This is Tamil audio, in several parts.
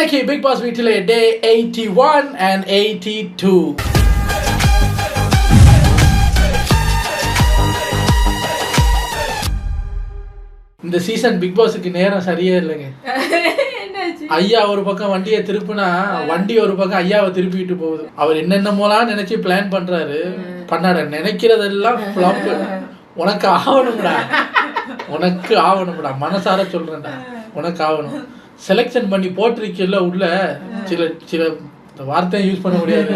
இன்னைக்கு பிக் பாஸ் வீட்டில் டே 81 and 82. இந்த சீசன் பிக் பாஸுக்கு நேரம் சரியே இல்லைங்க. ஐயா ஒரு பக்கம் வண்டியை திருப்புனா வண்டி ஒரு பக்கம் ஐயாவை திருப்பிட்டு போகுது. அவர் என்னென்னமோலாம் நினைச்சு பிளான் பண்றாரு. பண்ணாட நினைக்கிறதெல்லாம் ஃப்ளாப். உனக்கு ஆகணும்டா மனசார சொல்றேன்டா, உனக்கு ஆகணும். செலக்ஷன் பண்ணி போட்டிருக்கல உள்ள சில வார்த்தையை யூஸ் பண்ண முடியாது.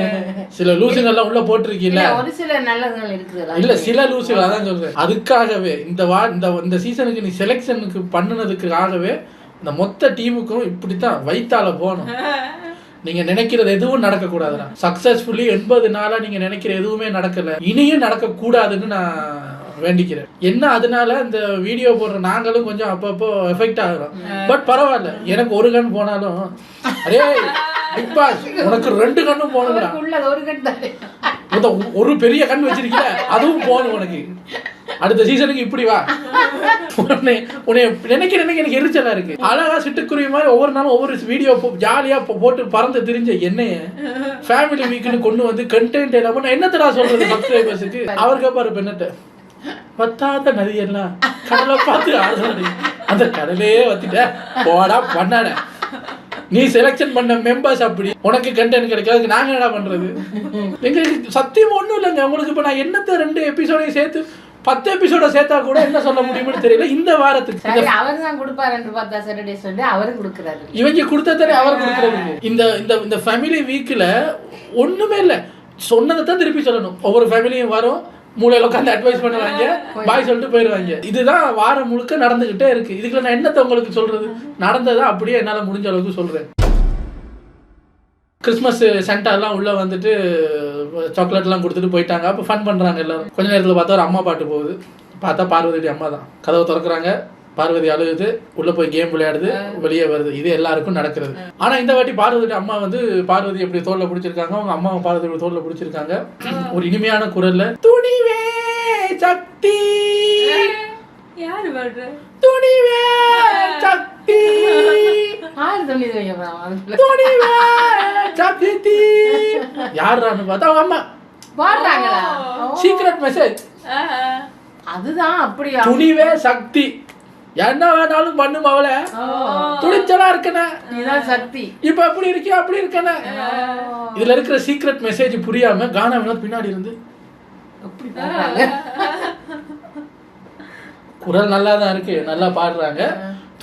சில லூசுங்கள்லாம் உள்ள போட்டிருக்கீல்ல, ஒரு சில நல்லதுகள் இருக்குது இல்ல சில லூசுகள். அதான் சொல்றேன். அதுக்காகவே இந்த சீசனுக்கு நீ செலக்ஷனுக்கு பண்ணுனதுக்காகவே இந்த மொத்த டீமுக்கும் இப்படித்தான் வைத்தால போகணும். நீங்க நினைக்கிறது எதுவும் நடக்க கூடாதுடா. சக்சஸ்ஃபுல்லி 80 நாளா நீங்க நினைக்கிற எதுவுமே நடக்கல, இனியும் நடக்க கூடாதுன்னு நான் வேண்டிக்கிறேன். என்ன அதனால இந்த வீடியோ போடுற நாங்களும் கொஞ்சம் அப்பப்போ எஃபெக்ட் ஆகிறோம். பட் பரவாயில்ல, எனக்கு ஒரு கண் போனாலும் அரே பிக் பாஸ் உனக்கு 2 கண்ணும் போகணும்டா. ஒரு பெரிய கண் வச்சிருக்கீல, அதுவும் போகணும் உனக்கு. அடுத்த சீசனுக்கு இப்படி வா. உன்னை நினைக்க எனக்கு எரிச்சலா இருக்கு. அழகா சிட்டுக்குருவி மாதிரி ஒவ்வொரு நாளும் ஒவ்வொரு வீடியோ ஜாலியா போட்டு பறந்து திரிஞ்ச என்னைய ஃபேமிலி வீக்குன்னு கொண்டு வந்து கண்டென்ட் இல்லாம என்னத்தடா சொல்றது சப்ஸ்கிரைபர்ஸுக்கு. அவருக்கு பாரு பெண்ணட்ட பத்தாத நதியெல்லாம் கடலை பார்த்து ஆடுறாடி, அந்த கடலே வத்திட்ட போடா பண்ணாட. நீ செலக்ஷன் பண்ண மெம்பர்ஸ் அப்படி உனக்கு கண்டென்ட் கிடைக்காது, நாங்க என்ன பண்றது? எங்களுக்கு சத்தியம் ஒண்ணும் இல்லைங்க. உங்களுக்கு இப்ப நான் என்னத்த 2 எபிசோடையும் சேர்த்து 10 எபிசோட சேர்த்தா கூட என்ன சொல்ல முடியும்னு தெரியல. இந்த வாரத்துக்கு அவர் தான் கொடுப்பாருன்னு பார்த்தா சாட்டர்டே சண்டே அவரு கொடுக்குறாரு. இவங்க கொடுத்ததானே அவர் கொடுக்குறது. இந்த ஃபேமிலி வீக்ல ஒண்ணுமே இல்லை, சொன்னதை தான் திருப்பி சொல்லணும். ஒவ்வொரு ஃபேமிலியும் வரும், மூளையில உட்காந்து அட்வைஸ் பண்ணுவாங்க, பாய் சொல்லிட்டு போயிடுவாங்க. இதுதான் வாரம் முழுக்க நடந்துகிட்டே இருக்கு. இதுக்குள்ள நான் என்னத்தை உங்களுக்கு சொல்றது? நடந்ததா அப்படியே என்னால முடிஞ்ச அளவுக்கு சொல்றேன். கிறிஸ்மஸ் சென்டார்லாம் உள்ள வந்துட்டு சாக்லேட்லாம் கொடுத்துட்டு போயிட்டாங்க. அப்போ ஃபன் பண்ணுறாங்க எல்லாரும். கொஞ்ச நேரத்தில் பார்த்தா ஒரு அம்மா பாட்டு போகுது. பார்த்தா பார்வதி அம்மா தான். கதவை திறக்கிறாங்க, பார்வதி அழுகுது, உள்ள போய் கேம் விளையாடுது, வெளியே வருது. இது எல்லாருக்கும் நடக்கிறது. ஆனா இந்த வாட்டி பார்வதி அம்மா வந்து பார்வதி எப்படி தோல்ல பிடிச்சிருக்காங்க, அவங்க அம்மா பார்வதி தோல்ல பிடிச்சிருக்காங்க. ஒரு இனிமையான குரல்ல துணிவே சக்தி, யாரு பாடுற துணிவே சக்தி, துணிவே சக்தி யாருன்னு பார்த்தா அவங்க அம்மா பாடுறாங்களா? சீக்ரெட் மெசேஜ் அதுதான். அப்படியா? துணிவே சக்தி, என்ன வேணாலும் பண்ணும் அவளை, துணிச்சலா இருக்கன சக்தி. இப்ப எப்படி இருக்கியோ அப்படி இருக்கன. இதுல இருக்கிற சீக்ரெட் மெசேஜ் புரியாம கானா வினோத் பின்னாடி இருந்து குரல் நல்லா தான் இருக்கு, நல்லா பாடுறாங்க.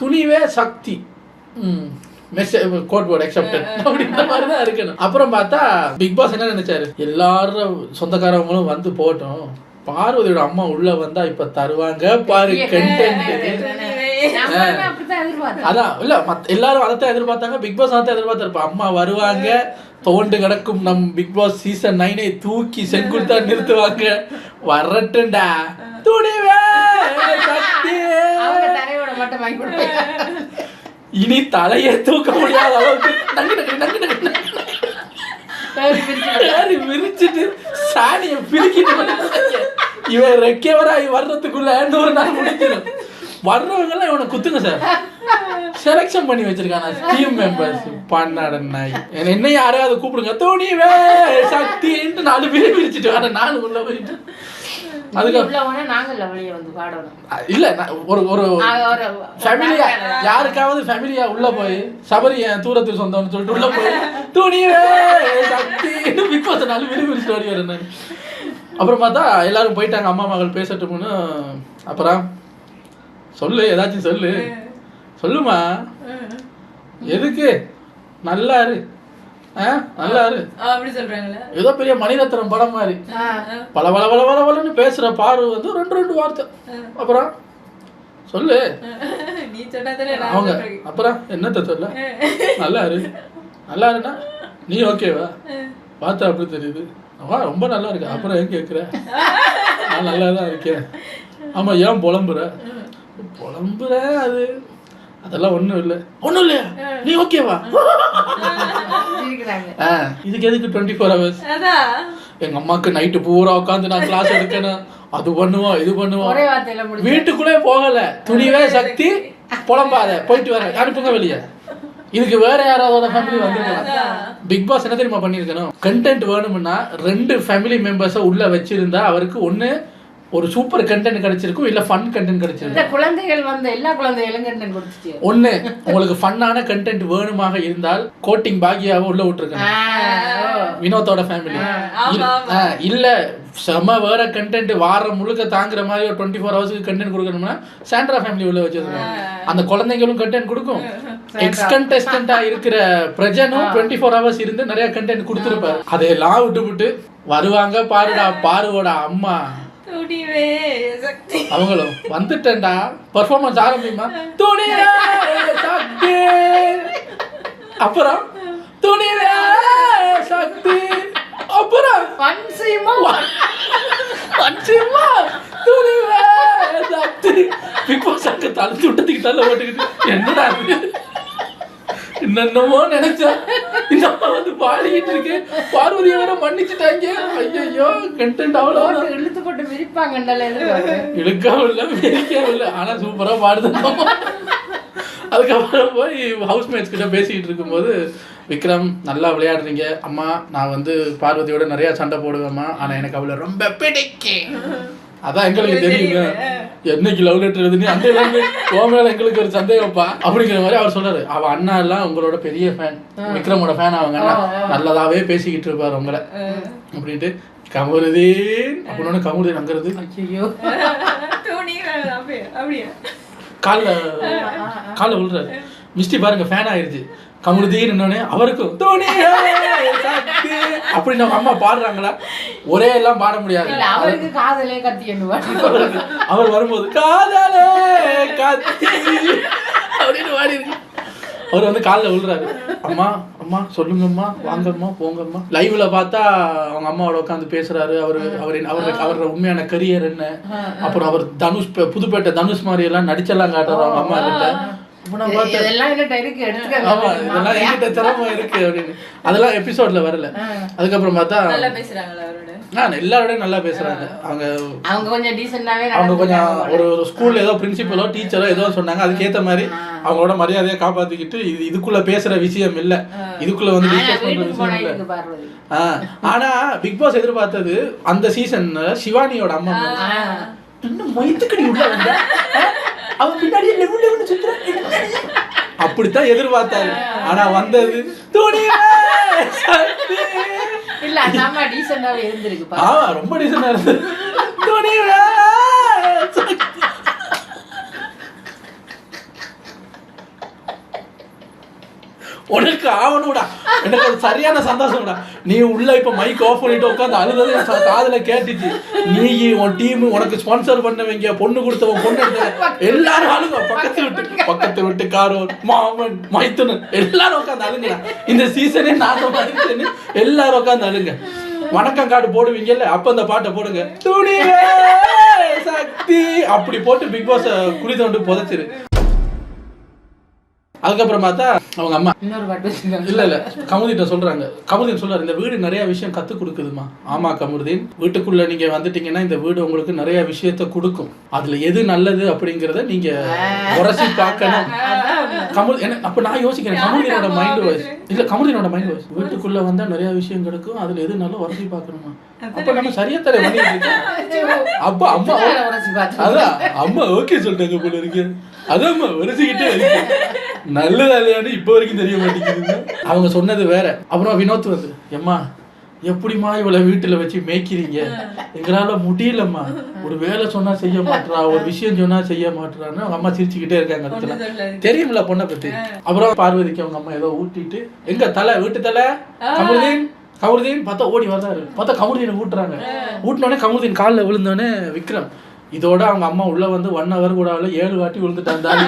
துணிவே சக்தி மெசேஜ் கோட் வேர்ட் அக்செப்டட் அப்படின்ற மாதிரி தான் இருக்கணும். அப்புறம் பார்த்தா பிக் பாஸ் என்ன நினைச்சாரு, எல்லாரும் சொந்தக்காரவங்களும் வந்து போட்டோம், பார்வதியோட அம்மா உள்ள வந்தா இப்ப தருவாங்க பாரு கண்டென்ட். அதான் இல்ல எல்லாரும் அதைத்தான் எதிர்பார்த்தாங்க. பிக் பாஸ் அதான் எதிர்பார்த்திருப்பா. அம்மா வருவாங்க, தோண்டு கிடக்கும் நம் பிக் பாஸ் சீசன் 9 தூக்கி செங்குத்தா நிறுத்துவாங்க. வரட்டுண்டா துணிவே சக்தி, இனி தலையை தூக்க முடியாத அளவுக்கு விரிச்சிட்டு சாணிய பிரிக்கிட்டு இவன் ரெக்கவராகி வர்றதுக்குள்ள 100 நாள் முடிஞ்சிடும். வர்றவங்க எல்லாம் இவனை குத்துங்க சார். செலக்ஷன் பண்ணி வச்சிருக்கான டீம் மெம்பர்ஸ் பண்ணாட நாய். என்ன யாரையாவது கூப்பிடுங்க, துணிவே சக்தின்ட்டு 4 பேர் பிரிச்சுட்டு வர. நானும் உள்ள போயிட்டு இல்ல ஒரு ஃபேமிலியா யாருக்காவது ஃபேமிலியா உள்ள போய் சபரி என் தூரத்து சொந்தம்னு சொல்லிட்டு உள்ள போய் துணிவே சக்தி பிக் பாஸ் 4 பேர் பிரிச்சுட்டு வரி வரேன். அப்புறம் பார்த்தா எல்லாரும் போயிட்டாங்க, அம்மா மகள் பேசட்டும்னு. அப்புறம் சொல்லு, ஏதாச்சும் சொல்லுமா, எதுக்கு நல்லா இரு நல்லா இரு அப்படி சொல்றாங்களே. ஏதோ பெரிய மணிரத்னம் படம் மாதிரி பல பல பல பல பலன்னு பேசுற பாரு வந்து 2 வார்த்தை. அப்புறம் சொல்லு நீ சொன்னதே அவங்க. அப்புறம் என்னத்த சொல்ல, நல்லா இரு நல்லா இருனா நீ ஓகேவா? பார்த்தா அப்படி தெரியுது, ரொம்ப நல்லா இருக்கு. அப்புறம் ஏன் கேட்குற? நான் நல்லா தான் இருக்கேன். ஆமா, ஏன் புலம்புற? அது அதெல்லாம் ஒண்ணும் இல்லையா? நீ ஓகேவா? இதுக்கு எதுக்கு 24 hours? எங்க அம்மாக்கு நைட்டு பூரா உட்காந்து நான் கிளாஸ் எடுக்கணும், அது பண்ணுவோம் இது பண்ணுவோம். வீட்டுக்குள்ளே போகல, துணிவே சக்தி புலம்பாத, போயிட்டு வர அனுப்புங்க வெளியே. இதுக்கு வேற யாராவது ஃபேமிலி வந்துருக்கலாம். பிக் பாஸ் என்ன தெரியுமா பண்ணிருக்கணும், கண்டென்ட் வேணும்னா 2 ஃபேமிலி மெம்பர்ஸை உள்ள வச்சிருந்தா அவருக்கு ஒண்ணு ஒரு சூப்பர் கண்டென்ட் கிடைச்சிருக்கும், இல்ல ஃபன் கண்டென்ட் கிடைச்சிருக்கும். குழந்தைகள் வந்து எல்லா குழந்தைகளும் கண்டென்ட் கொடுத்துச்சு. ஒண்ணு உங்களுக்கு ஃபன்னான கண்டென்ட் வேணுமாக இருந்தால் கோட்டிங் பாக்யாவை உள்ள விட்டுருக்கணும், வினோத்தோட ஃபேமிலி. இல்ல செம வேற கண்டென்ட் வாரம் முழுக்க தாங்குற மாதிரி ஒரு 24 ஹவர்ஸ்க்கு கண்டென்ட் கொடுக்கணும்னா சாண்ட்ரா ஃபேமிலி உள்ள வச்சிருக்கணும். அந்த குழந்தைங்களும் கண்டென்ட் கொடுக்கும், எக்ஸ் கண்டெஸ்டண்டா இருக்கிற பிரஜனும் 24 ஹவர்ஸ் இருந்து நிறைய கண்டென்ட் கொடுத்துருப்பாரு. அதையெல்லாம் விட்டு வருவாங்க பாருடா பாருவோட அம்மா அவங்களும் வந்துட்டேன்டா பெர்ஃபார்மன்ஸ் ஆரம்பிமா துணிவே சக்தி, அப்புறம் துணிவே சக்தி, அப்புறம் பன்சிமா துணிவே சக்தி. பிக் பாஸ் அங்க தள்ளி விட்டதுக்கு தள்ள ஓட்டுக்கிட்டு என்னடா என்னென்னமோ நினைச்சேன். இந்த அம்மா வந்து பாடிக்கிட்டு இருக்கு, பார்வதியை வேற மன்னிச்சுட்டாங்க. ஐயோ கண்டென்ட் அவ்வளோ இழுத்து போட்டு விரிப்பாங்க, இழுக்கவும் இல்லை விரிக்கவும் இல்லை, ஆனா சூப்பரா பாடுது. அதுக்கப்புறம் போய் ஹவுஸ்மேட்ஸ் கிட்ட பேசிக்கிட்டு இருக்கும்போது, விக்ரம் நல்லா விளையாடுறீங்க அம்மா, நான் வந்து பார்வதியோட நிறைய சண்டை போடுவேம்மா, ஆனா எனக்கு அவளை ரொம்ப பிடிக்கும், அதான் எங்களுக்கு தெரியுங்க, என்னைக்கு லவ் லெட்டர் எழுதுன்னு அந்த மேல எங்களுக்கு ஒரு சந்தேகப்பா அப்படிங்கிற மாதிரி அவர் சொல்றாரு. அவ அண்ணா எல்லாம் உங்களோட பெரிய ஃபேன், விக்ரமோட ஃபேன், அவங்க அண்ணா நல்லதாவே பேசிக்கிட்டு இருப்பாரு உங்களை அப்படின்ட்டு. கமருதீன் அப்படின்னு கமருதீன் அங்கிறது காலில் விழுறாரு. மிஸ்டி பாருங்க ஃபேன் ஆயிருச்சு. கமருதீன் என்னன்னு அவருக்கும் அப்படின்னு நம்ம அம்மா பாடுறாங்களா, ஒரே எல்லாம் பாட முடியாது. அவருக்கு காதலே கத்தி அவர் வரும்போது காதலே கத்தி அப்படின்னு பாடி இருக்கு. அவர் வந்து காலில் விழுறாரு. அம்மா அம்மா சொல்லுங்கம்மா, வாங்கம்மா போங்கம்மா. லைவ்ல பார்த்தா அவங்க அம்மாவோட உட்காந்து பேசுறாரு. அவரோட உண்மையான கரியர் என்ன, அப்புறம் அவர் தனுஷ் புதுப்பேட்டை தனுஷ் மாதிரி எல்லாம் நடிச்செல்லாம் காட்டுறாரு அவங்க அம்மா கிட்ட. அதெல்லாம் எபிசோட்ல வரல. அதுக்கப்புறம் பார்த்தா எல்லாரோடய நல்லா பேசுறாங்க. அவங்க கொஞ்சம் ஒரு ஸ்கூல்ல ஏதோ பிரின்சிபலோ டீச்சரோ ஏதோ சொன்னாங்க, அதுக்கேற்ற மாதிரி அவங்களோட மரியாதையை காப்பாத்திக்கிட்டு இதுக்குள்ள பேசுற விஷயம் இல்ல, இதுக்குள்ள வந்து டிஸ்கஸ் பண்ற விஷயம் இல்ல. ஆனா பிக் பாஸ் எதிர்பார்த்தது அந்த சீசன்ல சிவானியோட அம்மா இன்னும் மொய்த்துக்கடி உள்ள வந்த அவன் பின்னாடியே லெவல் லெவல் சுத்துறான் அப்படித்தான் எதிர்பார்த்தாரு. ஆனா வந்தது இல்ல நம்ம டீசென்ட்டாவே இருந்திருக்கு. ரொம்ப டீசென்ட்டா இருந்தது. உனக்கு ஆவணும்டா, எனக்கு அது சரியான சந்தோஷம்டா. நீ உள்ள இப்ப மைக் ஆஃப் பண்ணிட்டு உட்காந்து அழுதது காதுல கேட்டுச்சு. நீ உன் டீம் உனக்கு ஸ்பான்சர் பண்ணவங்க, பொண்ணு கொடுத்தவன், பொண்ணு எடுத்த எல்லாரும் அழுங்க. பக்கத்து விட்டு காரோன், மாமன், மைத்துனன் எல்லாரும் உட்காந்து அழுங்க. இந்த சீசனே நாசமா இருக்குன்னு எல்லாரும் உட்காந்து அழுங்க. வணக்கம் கார்டு போடுவீங்கல்ல, அப்ப அந்த பாட்டை போடுங்க, துணிவே சக்தி அப்படி போட்டு பிக் பாஸ் குழி தோண்டு புதைச்சிரு. அதுக்கப்புறம் பார்த்தா அவங்க அம்மா இல்ல கமுதிட்ட சொல்றாங்க. கமுதின் சொல்றாரு, இந்த வீடு நிறைய விஷயம் கத்து கொடுக்குதுமா. ஆமா கமுதின், வீட்டுக்குள்ள நீங்க வந்துட்டீங்கன்னா இந்த வீடு உங்களுக்கு நிறைய விஷயத்த கொடுக்கும், அதுல எது நல்லது அப்படிங்கறத நீங்க உரசி பார்க்கணும். கமுதி என்ன அப்ப நான் யோசிக்கிறேன், கமுதினோட மைண்ட் வாய்ஸ் இல்ல, கமுதினோட மைண்ட் வாய்ஸ் வீட்டுக்குள்ள வந்தா நிறைய விஷயம் கிடைக்கும், அதுல எது நல்லா உரசி பார்க்கணுமா. அப்ப நம்ம சரியா தர பண்ணிட்டு அப்ப அம்மா அதான் அம்மா ஓகே சொல்லிட்டாங்க போல இருக்கு. அதான் உரசிக்கிட்டே இருக்கு. நல்லதா இல்லையான்னு இப்ப வரைக்கும் தெரிய மாட்டேங்குது. அவங்க சொன்னது வேற. அப்புறம் வினோத் வந்து, எம்மா எப்படிமா இவ்வளவு வீட்டுல வச்சு மேய்க்கிறீங்க, எங்களால முடியலம்மா, ஒரு வேலை சொன்னா செய்ய மாட்டா, ஒரு விஷயம் சொன்னா செய்ய மாட்டான்னு அவங்க அம்மா சிரிச்சுக்கிட்டே இருக்காங்க. தெரியுமில்ல பொண்ணை பத்தி. அப்புறம் பார்வதிக்கு அவங்க அம்மா ஏதோ ஊட்டிட்டு, எங்க தலை வீட்டு தலை கமருதீன் பார்த்தா ஓடி வந்தாரு. பார்த்தா கமருதீனை ஊட்டுறாங்க. ஊட்டினோடனே கமருதீன் காலில் விழுந்தோடனே விக்ரம் இதோட அவங்க அம்மா உள்ள வந்து 1 hour கூட 7 வாட்டி விழுந்துட்டாங்க.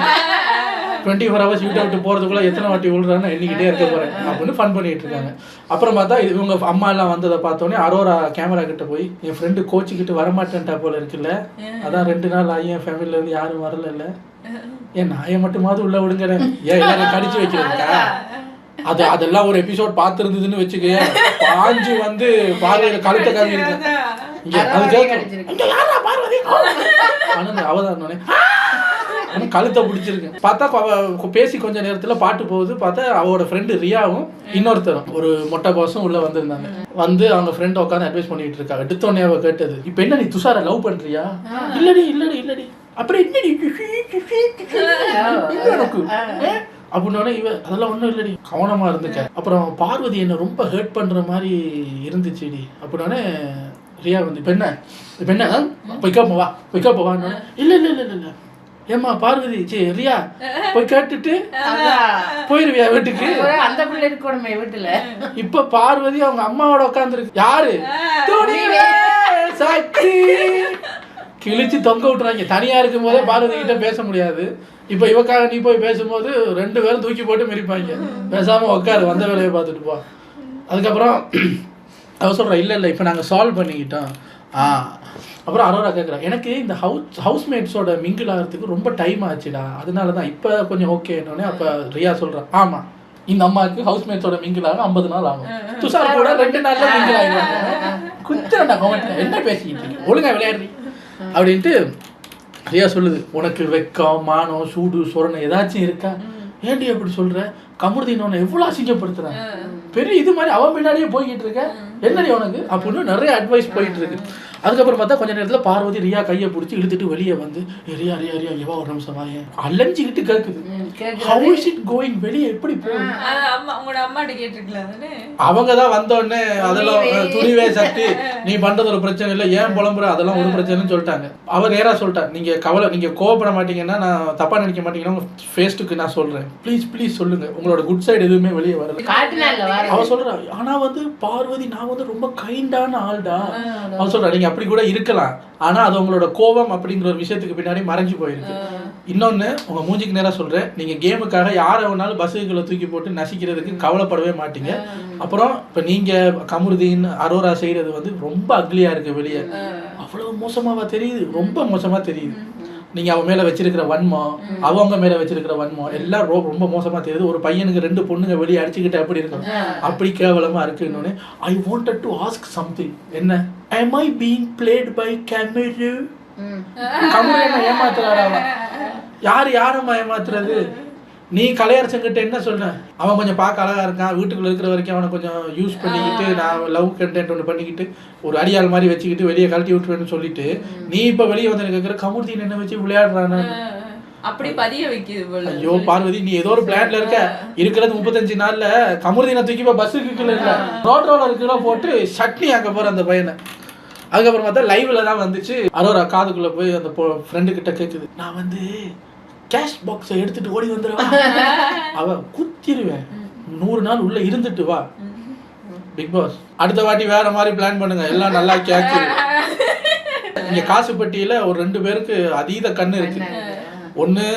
24 hours வீட்டை விட்டு போறதுக்குள்ள எத்தனை வாட்டி விழுறான்னு எண்ணிக்கிட்டே இருக்க போறேன் அப்படின்னு ஃபன் பண்ணிட்டு இருக்காங்க. அப்புறம் பார்த்தா இவங்க அம்மா எல்லாம் வந்ததை பார்த்தோன்னே அரோரா கேமரா கிட்ட போய், என் ஃப்ரெண்டு கோச்சிக்கிட்டு வரமாட்டேன்ட்டா போல இருக்குல்ல, அதான் 2 நாள் ஆகி என் ஃபேமிலில இருந்து யாரும் வரல, ஏன் நாயை மட்டுமாவது உள்ள விடுங்க, ஏன் எல்லாரும் கடிச்சு வைக்கிறதுக்கா. அதெல்லாம் ஒரு எபிசோட் பார்த்துருந்ததுன்னு வச்சுக்க, பாஞ்சு வந்து பார்வையில கழுத்தை காமிருக்கேன். அவதான் கழுத்தை பிடிச்சிருக்கு. பார்த்தா பேசி கொஞ்ச நேரத்துல பாட்டு போகுது. பார்த்தா அவரோட ஃப்ரெண்டு ரியாவும் இன்னொருத்தரும் ஒரு மொட்டை பாஸும் உள்ள வந்திருந்தாங்க. வந்து அவங்க ஃப்ரெண்ட் உட்காந்து அட்வைஸ் பண்ணிட்டு இருக்காங்க. எடுத்தோடனே அவ கேட்டது, இப்ப என்ன நீ துஷாரை லவ் பண்றியா? இல்லடி அப்புறம் என்னடி எனக்கு அப்படின்னோடனே இவ அதெல்லாம் ஒன்றும் இல்லடி, கவனமா இருந்துக்க. அப்புறம் பார்வதி என்ன ரொம்ப ஹர்ட் பண்ற மாதிரி இருந்துச்சுடி அப்படின்னோடனே ரியா வந்து இப்ப என்ன பொய்க்கா போவா இல்ல ஏம்மா பார்வதி ரியா போய் கேட்டுட்டு போயிருவியா வீட்டுக்கு? அந்த பிள்ளை இருக்கணுமே வீட்டுல. இப்ப பார்வதி அவங்க அம்மாவோட உட்காந்துருக்கு. யாரு? சக்தி கிழிச்சு தொங்க விட்டுறாங்க. தனியா இருக்கும் போதே பார்வதி கிட்ட பேச முடியாது. இப்ப இவக்காக நீ போய் பேசும்போது 2 பேரும் தூக்கி போட்டு மிரிப்பாங்க. பேசாம உட்காரு, வந்த வேலையை பார்த்துட்டு போ. அதுக்கப்புறம் அவ சொல்றா இல்ல இப்ப நாங்க சால்வ் பண்ணிக்கிட்டோம். அப்புறம் அரோரா கேட்குறா, எனக்கு இந்த ஹவுஸ்மேட்ஸோட மிங்கிள் ஆகிறதுக்கு ரொம்ப டைம் ஆச்சுடா, அதனால தான் இப்போ கொஞ்சம் ஓகேன்னொடனே. அப்போ ரியா சொல்கிறேன், ஆமாம் இந்த அம்மாவுக்கு ஹவுஸ்மேட்ஸோட மிங்கிள் ஆக 50 நாள் ஆகும். துஷார் கூட 2 நாளில் மிங்கிள் ஆகிடுவாங்க. குச்சா கமெண்ட்ல என்ன பேசிக்கிட்டு இருக்கு, ஒழுங்கா விளையாடுறீ அப்படின்ட்டு ரியா சொல்லுது. உனக்கு வெக்கம் மானம் சூடு சொரணை ஏதாச்சும் இருக்கா? ஏன்டி அப்படி சொல்ற? கமருதீன் உன்னை எவ்வளோ அசிங்கப்படுத்துறான், பெரிய இது மாதிரி அவன் பின்னாடியே போய்கிட்டு இருக்க, என்னடி உனக்கு அப்படின்னு நிறைய அட்வைஸ் போயிட்டு இருக்கு. அதுக்கப்புறம் பார்த்தா கொஞ்ச நேரத்தில் பார்வதி ரியா கையை பிடிச்சி இழுத்துட்டு வெளியே வந்து ரியா எவா ஒரு நிமிஷம் வாங்க அலைஞ்சிக்கிட்டு கேட்குது. ஹவ் இஸ் இட் கோயிங், வெளியே எப்படி போகுது? அவங்க தான் வந்தோடனே அதெல்லாம் துணிவே சக்தி நீ பண்றது ஒரு பிரச்சனை இல்லை, ஏன் புலம்புற அதெல்லாம் ஒரு பிரச்சனைன்னு சொல்லிட்டாங்க. அவர் நேராக சொல்லிட்டார், நீங்க கோவப்பட மாட்டீங்கன்னா, நான் தப்பா நினைக்க மாட்டீங்கன்னா ஃபேஸ்டுக்கு நான் சொல்றேன், ப்ளீஸ் சொல்லுங்க, உங்களோட குட் சைடு எதுவுமே வெளியே வரல. அவ சொல்றா, ஆனா வந்து பார்வதி நான் வந்து ரொம்ப கைண்டான ஆள்டா. அவ சொல்றா, நீங்க அப்படி கூட இருக்கலாம், ஆனா அது உங்களோட கோபம் அப்படிங்கிற ஒரு விஷயத்துக்கு பின்னாடி மறைஞ்சு போயிருக்கு. இன்னொன்னு உங்க மூஞ்சிக்கு நேரா சொல்றேன், நீங்க கேமுக்காக யாரை வேணாலும் பஸ்ஸுகளை தூக்கி போட்டு நசிக்கிறதுக்கு கவலைப்படவே மாட்டீங்க. அப்புறம் இப்ப நீங்க கமருதீன் அரோரா செய்யறது வந்து ரொம்ப அக்லியா இருக்கு, வெளியே அவ்வளவு மோசமாவா தெரியுது, ரொம்ப மோசமா தெரியுது. நீங்க அவன் மேல வச்சிருக்கிற வன்மம், அவங்க மேல வச்சிருக்கிற வன்மம் எல்லாம் ரொம்ப மோசமா தெரியுது. ஒரு பையனுக்கு 2 பொண்ணுங்க வெளியே அடிச்சுக்கிட்டு அப்படி இருக்கும், அப்படி கேவலமா இருக்கு. இன்னொன்னு, I wanted to ask something, என்ன am I being played by Kamaru? Kamaru என்ன ஏமாத்துறாரா? யாரம்மா ஏமாத்துறது? நீ கலையரசங்கிட்ட என்ன சொல்ற? அவன் கொஞ்சம் பார்க்க அழகா இருக்கான், வீட்டுக்குள்ள இருக்கிற வரைக்கும் அவனை கொஞ்சம் யூஸ் பண்ணிக்கிட்டு நான் லவ் கண்டென்ட் ஒன்று பண்ணிக்கிட்டு ஒரு அடியாள் மாதிரி வச்சுக்கிட்டு வெளியே கழட்டி விட்டுருவேன்னு சொல்லிட்டு, நீ இப்ப வெளியே வந்து கேட்குற கமருதீன் என்ன வச்சு விளையாடுறான்னு அப்படி பதிய வைக்குது. ஐயோ பார்வதி, நீ ஏதோ ஒரு பிளான்ல இருக்கிறது 35 நாள்ல கமருதீனை தூக்கி பஸ்ஸுக்கு இல்ல ரோட் இருக்கிற போட்டு சட்னி ஆக்க போற அந்த பையனை. அதுக்கப்புறம் பார்த்தா லைவ்ல தான் வந்துச்சு. அரோரா காதுக்குள்ள போய் அந்த ஃப்ரெண்டு கிட்ட கேட்குது, நான் வந்து கேஷ் பாக்ஸை எடுத்துட்டு ஓடி வந்துடுவேன், அவ குத்திடுவேன், 100 நாள் உள்ள இருந்துட்டு வா. பிக் பாஸ் அடுத்த வாட்டி வேற மாதிரி பிளான் பண்ணுங்க, எல்லாம் நல்லா கேட்குது. இங்க காசுப்பட்டியில ஒரு 2 பேருக்கு அதீத கண்ணு இருக்கு. ஒன்னு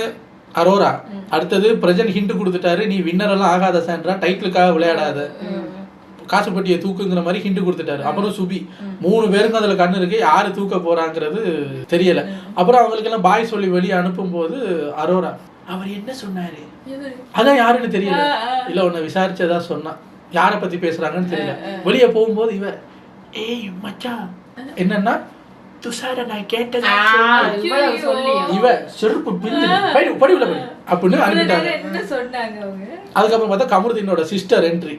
அரோரா, அடுத்தது பிரஜன் ஹிண்ட் கொடுத்துட்டாரு, நீ வின்னர் எல்லாம் ஆகாத சான்றா, டைட்டிலுக்காக விளையாடாத, காசுப்பட்டியை தூக்குங்கிற மாதிரி ஹிண்ட் கொடுத்துட்டாரு. அப்புறம் சுபி, 3 பேருக்கு அதுல கண்ணு இருக்கு, யாரு தூக்க போறாங்கிறது தெரியல. அப்புறம் அவங்களுக்கு எல்லாம் பாய் சொல்லி வெளியே அனுப்பும் போது அரோரா, அவர் என்ன சொன்னாரு அதான் யாருன்னு தெரியல, இல்ல உன்னை விசாரிச்சதா சொன்னா, யாரை பத்தி பேசுறாங்கன்னு தெரியல. வெளியே போகும்போது இவ, ஏய் மச்சான் என்னன்னா துஷார நான் கேட்டது, இவ செருப்பு பிஞ்சு படி உள்ள படி அப்படின்னு அனுப்பிட்டாங்க. அதுக்கப்புறம் பார்த்தா கமருதீனோட சிஸ்டர் என்ட்ரி.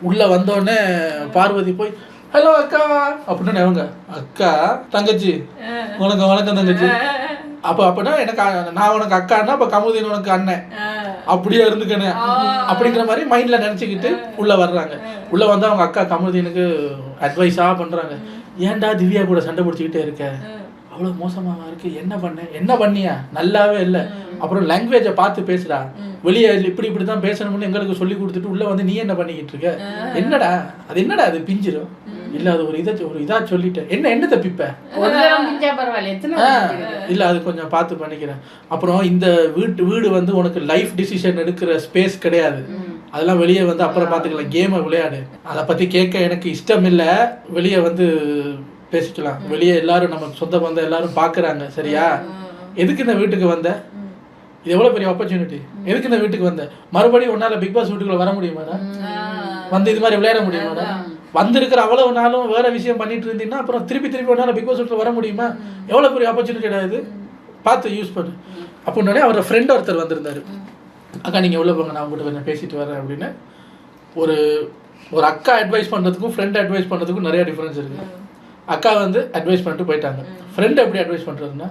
உள்ள வந்தோடனே பார்வதி போய் ஹலோ அக்கா அப்படின்னு, அவங்க அக்கா தங்கச்சி வணக்கம் தங்கச்சி. அப்படின்னா எனக்கு நான் உனக்கு அக்கான்னா அப்ப கமருதீன் உனக்கு அண்ணன், அப்படியே இருந்துக்கணும் அப்படிங்கிற மாதிரி மைண்ட்ல நினைச்சுக்கிட்டு உள்ள வர்றாங்க. உள்ள வந்து அவங்க அக்கா கமருதீனுக்கு அட்வைஸா பண்றாங்க, ஏன்டா திவ்யா கூட சண்டை பிடிச்சிக்கிட்டே இருக்க, அவ்வளவு மோசமாக இருக்கு, என்ன பண்ணியா நல்லாவே இல்லை, அப்புறம் லாங்குவேஜை பார்த்து பேசுடா, வெளியே இப்படிதான் பேசணும்னு எங்களுக்கு சொல்லி கொடுத்துட்டு உள்ள வந்து நீ என்ன பண்ணிக்கிட்டு இருக்க, என்னடா அது பிஞ்சிரும் இல்ல, அது ஒரு இதா சொல்லிட்டேன், என்ன தப்பிப்ப இல்ல, அது கொஞ்சம் பார்த்து பண்ணிக்கிறேன். அப்புறம் இந்த வீடு வந்து உனக்கு லைஃப் டிசிஷன் எடுக்கிற ஸ்பேஸ் கிடையாது, அதெல்லாம் வெளியே வந்து அப்புறம் பார்த்துக்கலாம், கேமை விளையாடு, அதை பத்தி கேட்க எனக்கு இஷ்டம் இல்லை, வெளியே வந்து பேசிக்கலாம், வெளியே எல்லாரும் நம்ம சொந்த பந்தம் எல்லாரும் பாக்குறாங்க, சரியா? எதுக்கு இந்த வீட்டுக்கு வந்த, இது எவ்வளவு பெரிய ஆப்பர்ச்சுனிட்டி, எதுக்கு இந்த வீட்டுக்கு வந்த, மறுபடியும் உன்னால பிக் பாஸ் வீட்டுக்குள்ள வர முடியுமாடா, வந்து இது மாதிரி விளையாட முடியுமாடா, வந்திருக்கிற அவ்வளவு நாளும் வேற விஷயம் பண்ணிட்டு இருந்தீங்கன்னா அப்புறம் திருப்பி உன்னால பிக் பாஸ் வீட்டுல வர முடியுமா, எவ்வளவு பெரிய ஆப்பர்ச்சுனிட்டிடா இது, பார்த்து யூஸ் பண்ணு அப்படின்னே அவரோட ஃப்ரெண்ட் ஒருத்தர் வந்திருந்தார். அக்கா நீங்கள் உள்ளே போங்க, நான் உங்கள்கிட்ட கொஞ்சம் பேசிட்டு வரேன் அப்படின்னு. ஒரு ஒரு அக்கா அட்வைஸ் பண்ணுறதுக்கும் ஃப்ரெண்ட் அட்வைஸ் பண்ணுறதுக்கும் நிறைய டிஃப்ரென்ஸ் இருக்குது. அக்கா வந்து அட்வைஸ் பண்ணிட்டு போயிட்டாங்க. ஃப்ரெண்ட் எப்படி அட்வைஸ் பண்ணுறதுன்னா,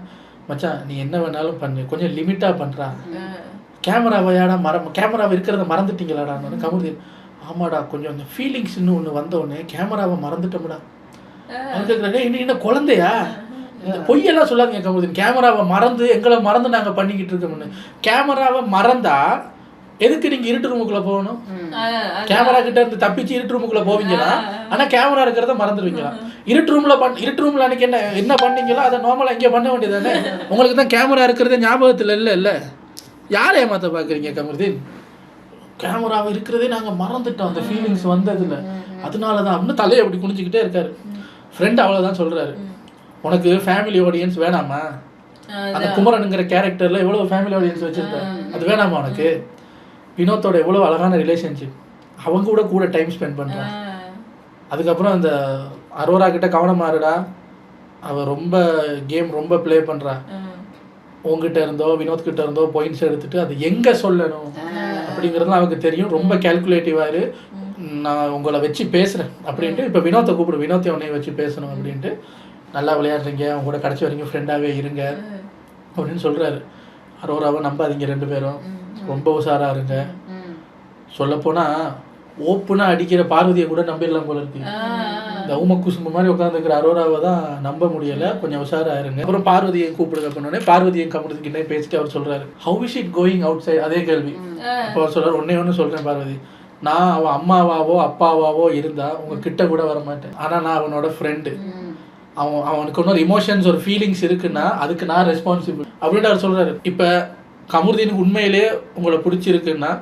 மச்சான் நீ என்ன வேணாலும் பண்ணு, கொஞ்சம் லிமிட்டாக பண்ணுறான், கேமராவையாடா கேமராவை இருக்கிறத மறந்துட்டீங்களாடான்னு. கமருதீன் ஆமாடா கொஞ்சம் அந்த ஃபீலிங்ஸ் இன்னும் ஒன்று வந்தோடனே கேமராவை மறந்துட்டோம்டா. அதுக்கு என்ன குழந்தையா, இந்த பொய்யெல்லாம் சொல்லாதீங்க கமருதீன், கேமராவை மறந்து எங்களை மறந்து நாங்கள் பண்ணிக்கிட்டு இருக்கோம்னு. கேமராவை மறந்தா எதுக்கு நீங்கள் இருட்டு ரூமுக்குள்ளே போகணும்? கேமரா கிட்ட இருந்து தப்பிச்சு இருட்டு ரூமுக்குள்ளே போவீங்களா? ஆனால் கேமரா இருக்கிறத மறந்துடுவீங்களா? இருட்டு ரூமில் அன்னைக்கு என்ன பண்ணீங்களோ அதை நார்மலாக இங்கே பண்ண வேண்டியதானே. உங்களுக்கு தான் கேமரா இருக்கிறத ஞாபகத்தில் இல்லை. யாரை ஏமாற்ற பார்க்குறீங்க கமருதீன்? கேமராவை இருக்கிறதே நாங்கள் மறந்துட்டோம், அந்த ஃபீலிங்ஸ் வந்ததில்லை, அதனால தான் அப்படின்னு தலையை அப்படி குனிஞ்சிக்கிட்டே இருக்காரு. ஃப்ரெண்ட் அவ்வளோதான் சொல்கிறாரு, உனக்கு ஃபேமிலி ஆடியன்ஸ் வேணாமா? அந்த குமரனுங்கிற கேரக்டரில் எவ்வளோ ஃபேமிலி ஆடியன்ஸ் வச்சுருக்காரு, அது வேணாமா உனக்கு? வினோத்தோட எவ்வளோ அழகான ரிலேஷன்ஷிப், அவங்க கூட டைம் ஸ்பெண்ட் பண்ணுறான். அதுக்கப்புறம் அந்த அரோரா கிட்ட கவனமாக இருடா, அவள் ரொம்ப கேம் ரொம்ப ப்ளே பண்ணுறா, உங்ககிட்ட இருந்தோ வினோத் கிட்ட இருந்தோ பாயிண்ட்ஸ் எடுத்துட்டு அது எங்கே சொல்லணும் அப்படிங்கிறதுலாம் அவருக்கு தெரியும். ரொம்ப கேல்குலேட்டிவாக நான் உங்களை வச்சு பேசுகிறேன் அப்படின்ட்டு. இப்போ வினோத்தை கூப்பிடு, வினோத்தை உன்னைய வச்சு பேசணும் அப்படின்ட்டு. நல்லா விளையாடுறீங்க, அவங்க கூட கடைசி வரைக்கும் ஃப்ரெண்டாகவே இருங்க அப்படின்னு சொல்கிறாரு. அரோராவை நம்பாதீங்க, 2 பேரும் ரொம்ப உஷாராக இருங்க. சொல்லப்போனால் ஓப்பனாக அடிக்கிற பார்வதியை கூட நம்பிடலாம் போல இருக்கு. இந்த ஊமக்குசும்பு மாதிரி உட்காந்துருக்கிற அரோராவை தான் நம்ப முடியலை, கொஞ்சம் உஷாராக இருங்க. அப்புறம் பார்வதியை கூப்பிடுங்க அப்படின்னே பார்வதியை கமருதீன்கிட்ட பேசிட்டு அவர் சொல்கிறாரு, how is it going outside? அதே கேள்வி. அப்போ அவர் சொல்கிறார், ஒன்று சொல்கிறேன் பார்வதி, நான் அவன் அம்மாவாவோ அப்பாவாவோ இருந்தால் உங்கள் கிட்ட கூட வர மாட்டேன், ஆனால் நான் அவனோட ஃப்ரெண்டு, அவனுக்கு இன்னொரு இமோஷன்ஸ் ஒரு ஃபீலிங்ஸ் இருக்குன்னா அதுக்கு நான் ரெஸ்பான்சிபிள் அப்படின்ட்டு அவர் சொல்கிறாரு. இப்போ கமருதீனுக்கு உண்மையிலே உங்களை பிடிச்சிருக்குன்னா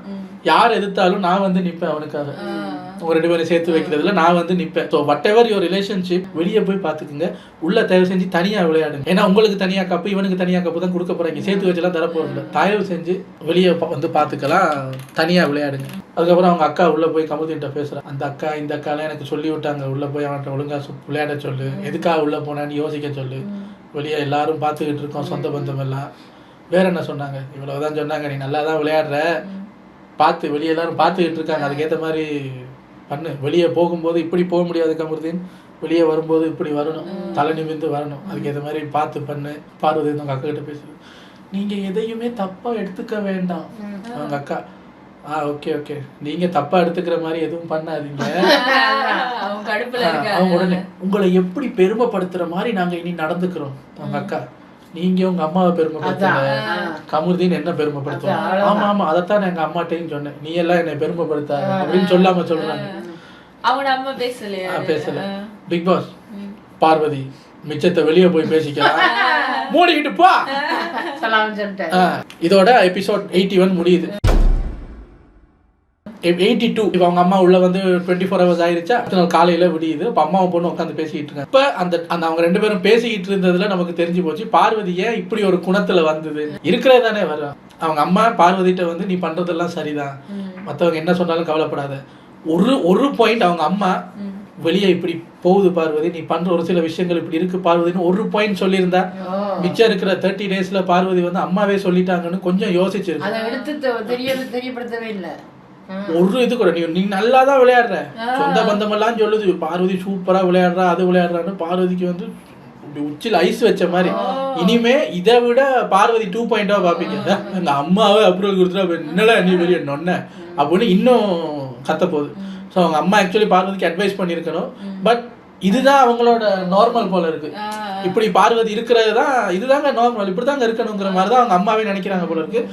யார் எதிர்த்தாலும் நான் வந்து நிற்பேன் அவனுக்காக. உங்க 2 பேரும் சேர்த்து வைக்கிறதுல நான் வந்து நிற்பேன். So what ever your relationship, வெளியே போய் பார்த்துக்குங்க, உள்ள தயவு செஞ்சு தனியாக விளையாடுங்க. ஏன்னா உங்களுக்கு தனியாக கப்பு இவனுக்கு தனியாக கப்பு தான் கொடுக்க போகிறீங்க, சேர்த்து வச்செல்லாம் தரப்போகிறதில்ல. தயவு செஞ்சு வெளியே வந்து பார்த்துக்கலாம், தனியாக விளையாடுங்க. அதுக்கப்புறம் அவங்க அக்கா உள்ளே போய் கமருதீன்கிட்ட பேசுகிறேன், அந்த அக்கா இந்த அக்காலாம் எனக்கு சொல்லி விட்டாங்க, உள்ளே போய் அவன்கிட்ட ஒழுங்காக விளையாட சொல்லு, எதுக்காக உள்ளே போனான்னு யோசிக்க சொல்லு, வெளியே எல்லாரும் பார்த்துக்கிட்டு இருக்கோம் சொந்த பந்தம் எல்லாம். வேற என்ன சொன்னாங்க? இவ்வளவுதான் சொன்னாங்க, நீ நல்லா தான் விளையாடுற, பார்த்து வெளியே எல்லாரும் பார்த்துக்கிட்டு இருக்காங்க, அதுக்கேற்ற மாதிரி பண்ணு. வெளியே போகும்போது இப்படி போக முடியாது கமருதீன், வெளியே வரும்போது இப்படி வரணும், தலை நிமிர்ந்து வரணும், அதுக்கேற்ற மாதிரி பார்த்து பண்ணு. பார்வதி அவங்க அக்கா கிட்ட பேசுது, நீங்கள் எதையுமே தப்பாக எடுத்துக்க வேண்டாம். அவங்க அக்கா ஓகே ஓகே, நீங்கள் தப்பாக எடுத்துக்கிற மாதிரி எதுவும் பண்ணாதீங்க. அவங்க உடனே உங்களை எப்படி பெருமைப்படுத்துகிற மாதிரி நாங்கள் இனி நடந்துக்கிறோம். அவங்க அக்கா, நீங்க உங்க அம்மாவை பெருமைப்படுத்துங்க, கமருதீன் என்ன பெருமைப்படுத்துவோம்? ஆமா ஆமா, அதைத்தான் எங்க அம்மாட்டையும் சொன்னேன், நீ எல்லாம் என்னை பெருமைப்படுத்தாத அப்படின்னு சொல்லாம சொல்றாங்க. பேசல. பிக் பாஸ் பார்வதி மிச்சத்தை வெளியே போய் பேசிக்கலாம், மூடிக்கிட்டு போ. இதோட எபிசோட் 81 முடியுது. 82 இப்போ அவங்க அம்மா உள்ள வந்து 24 hours ஆயிருச்சா, அடுத்த நாள் காலையில விடியுது. இப்போ அம்மாவும் பொண்ணு உட்காந்து பேசிக்கிட்டு இருக்காங்க. இப்போ அந்த அவங்க 2 பேரும் பேசிக்கிட்டு இருந்ததுல நமக்கு தெரிஞ்சு போச்சு பார்வதி ஏன் இப்படி ஒரு குணத்துல வந்தது. இருக்கிறது தானே வரும். அவங்க அம்மா பார்வதிட்ட வந்து நீ பண்றதெல்லாம் சரிதான், மற்றவங்க என்ன சொன்னாலும் கவலைப்படாத. ஒரு பாயிண்ட் அவங்க அம்மா வெளியே இப்படி போகுது பார்வதி, நீ பண்ற ஒரு சில விஷயங்கள் இப்படி இருக்கு பார்வதினு ஒரு பாயிண்ட் சொல்லியிருந்தா, மிச்சம் இருக்கிற 30 daysல பார்வதி வந்து அம்மாவே சொல்லிட்டாங்கன்னு கொஞ்சம் யோசிச்சிருக்கு. தெரியப்படுத்தவே இல்லை. ஒரு இது கூட நீ நல்லா தான் விளையாடுற, சொந்த பந்தம் எல்லாம் சொல்லுது பார்வதி சூப்பரா விளையாடுறா, அது விளையாடுறான்னு. பார்வதிக்கு வந்து உச்சில் ஐஸ் வச்ச மாதிரி. இனிமே இதை விட பார்வதி 2.0 பாப்பீங்க. எங்க அம்மாவே அப்ரூவல் கொடுத்துட்டா என்னடா நீ வெளியே நொன்ன அப்படின்னு இன்னும் கத்த போகுது. ஸோ அவங்க அம்மா ஆக்சுவலி பார்வதிக்கு அட்வைஸ் பண்ணியிருக்கணும். பட் இதுதான் அவங்களோட நார்மல் போல இருக்கு. இப்படி பார்வதி இருக்கிறது தான் இதுதாங்க நார்மல், இப்படி தாங்க இருக்கணுங்கிற மாதிரி தான் அவங்க அம்மாவே நினைக்கிறாங்க போல இருக்கு.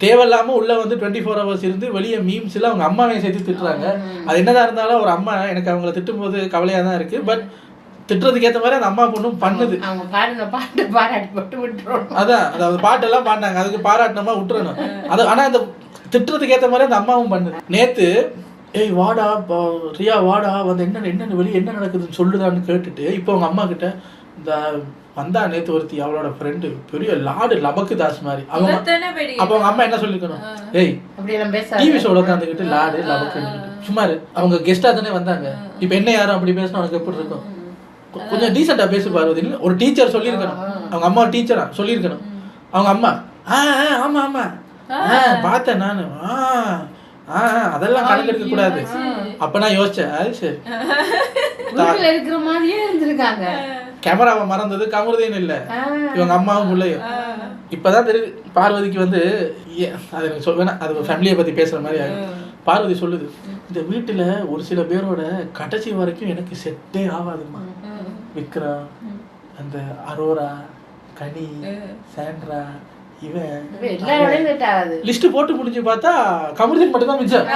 தேவையில்லாமல் உள்ள வந்து 24 hours இருந்து வெளியே மீம்ஸில் அவங்க அம்மாவையும் சேர்த்து திட்டுறாங்க. அது என்னதான் இருந்தாலும் ஒரு அம்மா எனக்கு அவங்கள திட்டும்போது கவலையாக தான் இருக்குது. பட் திட்டுறதுக்கு ஏற்ற மாதிரி அந்த அம்மா பொண்ணும் பண்ணுது. அதான் அதாவது பாட்டெல்லாம் பாடினாங்க, அதுக்கு பாராட்டினமா விட்டுறணும். அது ஆனால் அந்த திட்டுறதுக்கு ஏற்ற மாதிரி அந்த அம்மாவும் பண்ணுது. நேற்று ஏய் வாடா ரியா வாடா வந்து என்னென்ன வெளியே என்ன நடக்குதுன்னு சொல்லுதான்னு கேட்டுட்டு இப்போ அவங்க அம்மா கிட்ட இந்த வந்தா நேத்து ஒருத்தி அவளோட ஃப்ரெண்டு பெரிய லாடு லபக்கு தாஸ் மாதிரி. அவங்க அப்போ அவங்க அம்மா என்ன சொல்லிருக்கணும், ஏய் டிவி ஷோல உட்காந்துக்கிட்டு லாடு லபக்கு சும்மாரு, அவங்க கெஸ்டா தானே வந்தாங்க, இப்போ என்ன யாரும் அப்படி பேசினா உனக்கு எப்படி இருக்கும், கொஞ்சம் டீசெண்டா பேசு பார்வதின்னு ஒரு டீச்சர் சொல்லியிருக்கணும். அவங்க அம்மா டீச்சரா சொல்லியிருக்கணும். அவங்க அம்மா ஆமா ஆமா பார்த்தேன் நானு அதெல்லாம் கணக்கெடுக்க கூடாது. அப்ப நான் யோசிச்சேன், அது சரி வீட்டுல இருக்கிற மாதிரியே இருந்திருக்காங்க. கேமராவை மறந்தது கமருதேன்னு இல்ல, இவங்க அம்மாவும் பிள்ளையும். இப்பதான் தெரியுது பார்வதிக்கு வந்து அது எனக்கு சொல்வேன்னா அது ஃபேமிலியை பத்தி பேசுற மாதிரி ஆகும். பார்வதி சொல்லுது, இந்த வீட்டுல ஒரு சில பேரோட கடைசி வரைக்கும் எனக்கு செட்டே ஆகாதுமா. விக்ரம், அந்த அரோரா, கனி, சாண்ட்ரா, இவன் லிஸ்ட் போட்டு முடிஞ்சு பார்த்தா கமருதீன் மட்டும் தான் மிச்சம்.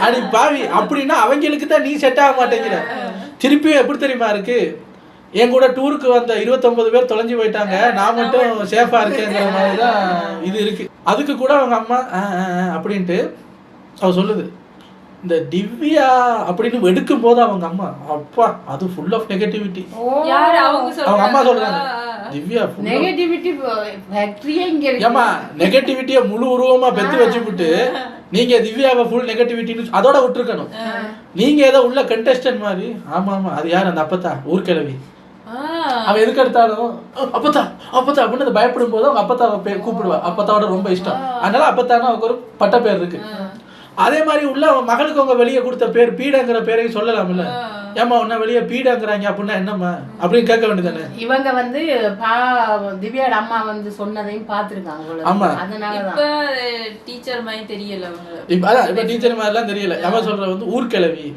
அடி பாவி, அப்படின்னா அவங்களுக்கு தான் நீ செட் ஆக மாட்டேங்கிற. திருப்பியும் எப்படி தெரியுமா இருக்கு, என் கூட டூருக்கு வந்த 29 பேர் தொலைஞ்சு போயிட்டாங்க, நான் மட்டும் சேஃபா இருக்கேங்கிற மாதிரி தான் இது இருக்கு. அதுக்கு கூட அவங்க அம்மா அப்படின்ட்டு அவ சொல்லுது. இந்த திவ்யா அப்படின்னு எடுக்கும் போது அவங்க அம்மா அப்பா அது ஃபுல் ஆஃப் நெகட்டிவிட்டி. அவங்க அம்மா சொல்றாங்க திவ்யா நெகட்டிவிட்டி ஃபேக்டரியே இங்க இருக்கு. ஏமா நெகட்டிவிட்டியை முழு உருவமா பெத்து வச்சுக்கிட்டு நீங்க திவ்யாவை ஃபுல் நெகட்டிவிட்டின்னு அதோட விட்டுருக்கணும். நீங்க ஏதோ உள்ள கண்டெஸ்டன்ட் மாதிரி. ஆமா ஆமா அது யார், அந்த அப்பத்தா ஊர்கிழவி. அவன் எதுக்கு எடுத்தாலும் அப்பத்தா அப்பத்தா அப்படின்னு பயப்படும் போது அவங்க அப்பத்தாவை பேர் கூப்பிடுவா. அப்பத்தாவோட ரொம்ப இஷ்டம், அதனால அப்பத்தானா அவருக்கு ஒரு பட்ட பேர் இருக்கு. அதே மாதிரி உள்ள அவன் மகளுக்கு அவங்க வெளியே கொடுத்த பேர் பீடங்கிற பேரையும் சொல்லலாம்ல. ஏமா உன்ன வெளியே பீடங்கிறாங்க அப்படின்னா என்னம்மா அப்படின்னு கேட்க வேண்டியதானே. இவங்க வந்து திவ்யாட அம்மா வந்து சொன்னதையும் பார்த்துருக்காங்க. ஆமா, அதனாலதான் டீச்சர் மாதிரி தெரியல அவங்க. இப்ப டீச்சர் மாதிரிலாம் தெரியல. அவன் சொல்ற வந்து ஊர்கிழவி,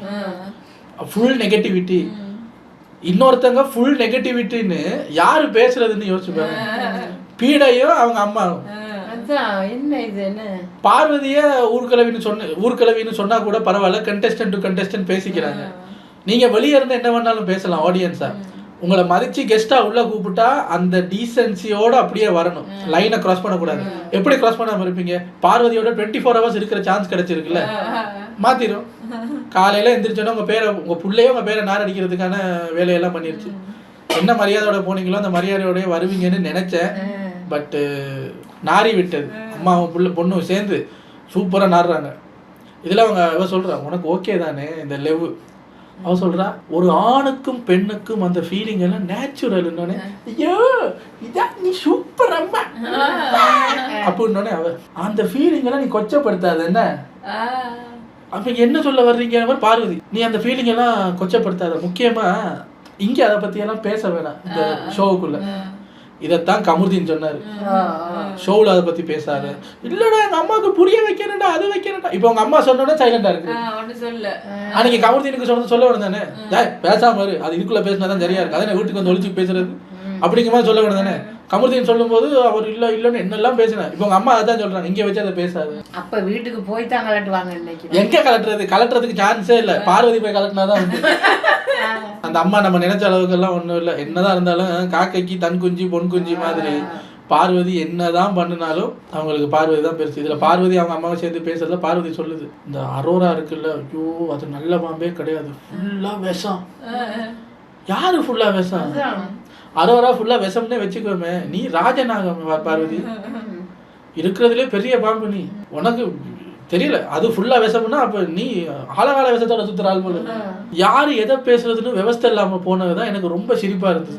ஃபுல் நெகட்டிவிட்டி. இன்னொருத்தங்க ஃபுல் நெகட்டிவிட்டின்னு யாரு பேசுறதுன்னு யோசிச்சு பாருங்க. பீடையும் அவங்க அம்மாவும். என்ன இது என்ன பார்வதிய ஊர்கிழவின்னு சொன்னா கூட பரவாயில்ல, கண்டெஸ்டன்ட் டு கண்டெஸ்டன்ட் பேசிக்கிறாங்க. நீங்க வெளியே இருந்து என்ன வேணாலும் பேசலாம் ஆடியன்ஸா. உங்களை மதிச்சு கெஸ்டா உள்ள கூப்பிட்டா அந்த டீசென்சியோட அப்படியே வரணும், லைனை கிராஸ் பண்ணக்கூடாது. எப்படி கிராஸ் பண்ணாம இருப்பீங்க? பார்வதியோட 24 hours இருக்கிற சான்ஸ் கிடைச்சிருக்குல்ல, மாத்திரும். காலையில எந்திரிச்சோன்னா உங்க பேரை உங்க பிள்ளையோ உங்க பேரை நார் அடிக்கிறதுக்கான வேலையெல்லாம் பண்ணிருச்சு. என்ன மரியாதையோட போனீங்களோ அந்த மரியாதையோடய வருவீங்கன்னு நினைச்சேன். பட்டு நாரி விட்டது. அம்மாவும் புள்ள பொண்ணும் சேர்ந்து சூப்பரா நாடுறாங்க. இதுல அவங்க சொல்றா, உனக்கு ஓகே தானே இந்த லெவ்? அவ சொல்றா, ஒரு ஆணுக்கும் பெண்ணுக்கும் அந்த ஃபீலிங் எல்லாம் நேச்சுரல்னு. ஐயோ இதான் நீ சூப்பர் அம்மா அப்படின்னு அவ அந்த ஃபீலிங் எல்லாம் நீ கொச்சப்படுத்தாத என்ன. அப்ப என்ன சொல்ல வர்றீங்க பார்வதி? நீ அந்த ஃபீலிங் எல்லாம் கொச்சப்படுத்தாத. முக்கியமா இங்க அதை பத்தி எல்லாம் பேச வேணாம் இந்த ஷோவுக்குள்ள. இதத்தான் கமருதீன் சொன்னாரு ஷோவில், அதை பத்தி பேசாத. இல்லடா எங்க அம்மாவுக்கு புரிய வைக்கிறேன்டா, அது வைக்கிறேன்டா. இப்போ உங்க அம்மா சொன்னோட சைலண்டா இருக்கு. அன்னைக்கு கமருதீனுக்கு சொல்ல வேணும் தானே, பேசாம இரு, அது இதுக்குள்ள பேசினாதான் சரியா இருக்கு, அதை வீட்டுக்கு வந்து ஒழிச்சு பேசுறது அப்படிங்கிற மாதிரி சொல்ல வேணும் தானே. கமருதீன் சொல்லும் போது அவர் இல்லன்னு என்னெல்லாம் பேசினேன். இப்போ உங்க அம்மா அதான் சொல்றாங்க, இங்க வச்சு அதை பேசாது. அப்ப வீட்டுக்கு போய் தான் கலட்டுவாங்க. இன்னைக்கு எங்க கலட்டுறதுக்கு சான்ஸே இல்ல. பார்வதி போய் கலட்டினாதான் அந்த அம்மா நம்ம நினைச்ச அளவுக்கு எல்லாம் ஒண்ணும் இல்லை. என்னதான் இருந்தாலும் காக்கைக்கு தன் குஞ்சு பொன் குஞ்சு மாதிரி பார்வதி என்னதான் பண்ணினாலும் அவங்களுக்கு பார்வதி தான் பெருசு. இதுல பார்வதி அவங்க அம்மாவை சேர்ந்து பேசுறதுல பார்வதி சொல்லுது, இந்த அரோரா இருக்குல்ல, ஐயோ அது நல்ல பாம்பே கிடையாது, ஃபுல்லா விஷம். யாரு ஃபுல்லா விஷம்? அரோரா ஃபுல்லா விஷம்னே வச்சுக்கோமே. நீ ராஜநாகம் பார்வதி, இருக்கிறதுலே பெரிய பாம்பு நீ. உனக்கு தெரியல அது ஃபுல்லா விஷம்னா அப்ப நீ ஆழகால விஷத்தோட சுத்துற ஆள் போல. யாரு எதை பேசுறதுன்னு விவஸ்தை இல்லாம போனதுதான் எனக்கு ரொம்ப சிரிப்பா இருந்தது.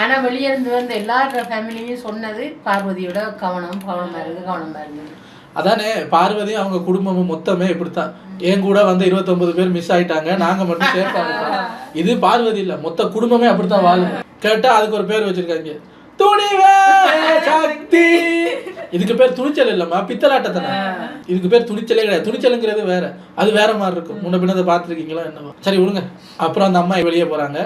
ஆனா வெளியே இருந்து வந்து எல்லா ஃபேமிலியும் சொன்னது பார்வதியோட கவனமா இருக்கு. அதானே, பார்வதி அவங்க குடும்பமும் மொத்தமே இப்படித்தான். என் கூட வந்து 29 பேர் மிஸ் ஆயிட்டாங்க, நாங்க மட்டும் சேஃபா இருக்கோம். இது பார்வதி இல்ல, மொத்த குடும்பமே அப்படித்தான் வாழும். கேட்டா அதுக்கு ஒரு பேர் வச்சிருக்காங்க, துணிவே சக்தி. இதுக்கு பேர் துணிச்சல் இல்லம்மா, பித்தலாட்டத்தானே. இதுக்கு பேர் துணிச்சலே கிடையாது. துணிச்சலுங்கிறது வேற, அது வேற மாதிரி இருக்கும். முன்ன பின்னதை பார்த்துருக்கீங்களா என்னவா? சரி விடுங்க. அப்புறம் அந்த அம்மா வெளியே போறாங்க.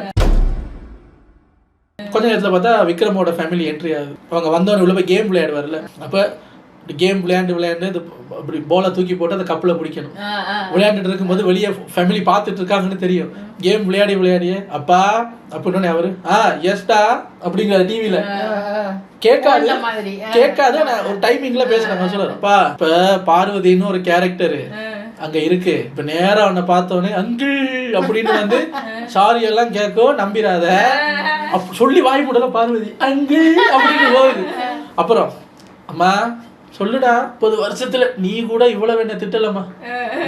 கொஞ்ச நேரத்துல பார்த்தா விக்ரமோட ஃபேமிலி என்ட்ரி ஆகுது. அவங்க வந்தவொடனே உள்ள போய் கேம் விளையாடுவார்ல, அப்ப கேம் விளையாண்டு அப்படி போலை தூக்கி போட்டு அந்த கப்பில் பிடிக்கணும். விளையாண்டுட்டு இருக்கும்போது வெளியே ஃபேமிலி பார்த்துட்டு இருக்காங்கன்னு தெரியும். கேம் விளையாடியே அப்பா அப்படின்னு அவரு எஸ்டா அப்படிங்கிற டிவியில கேட்காது. நான் ஒரு டைமிங்ல பேசுறேன், சொல்லுறேன் அப்பா இப்ப பார்வதின்னு ஒரு கேரக்டரு அங்க இருக்கு, இப்ப நேரா அவனை பார்த்தோன்னே அங்கிள் அப்படின்னு வந்து சாரி எல்லாம் கேட்கும், நம்பிராத சொல்லி வாய் மூடல பார்வதி அங்கிள் அப்படின்னு போகுது. அப்புறம் அம்மா சொல்லுடா, 30 வருஷத்துல நீ கூட இவ்வளவு என்ன திட்டலம்மா.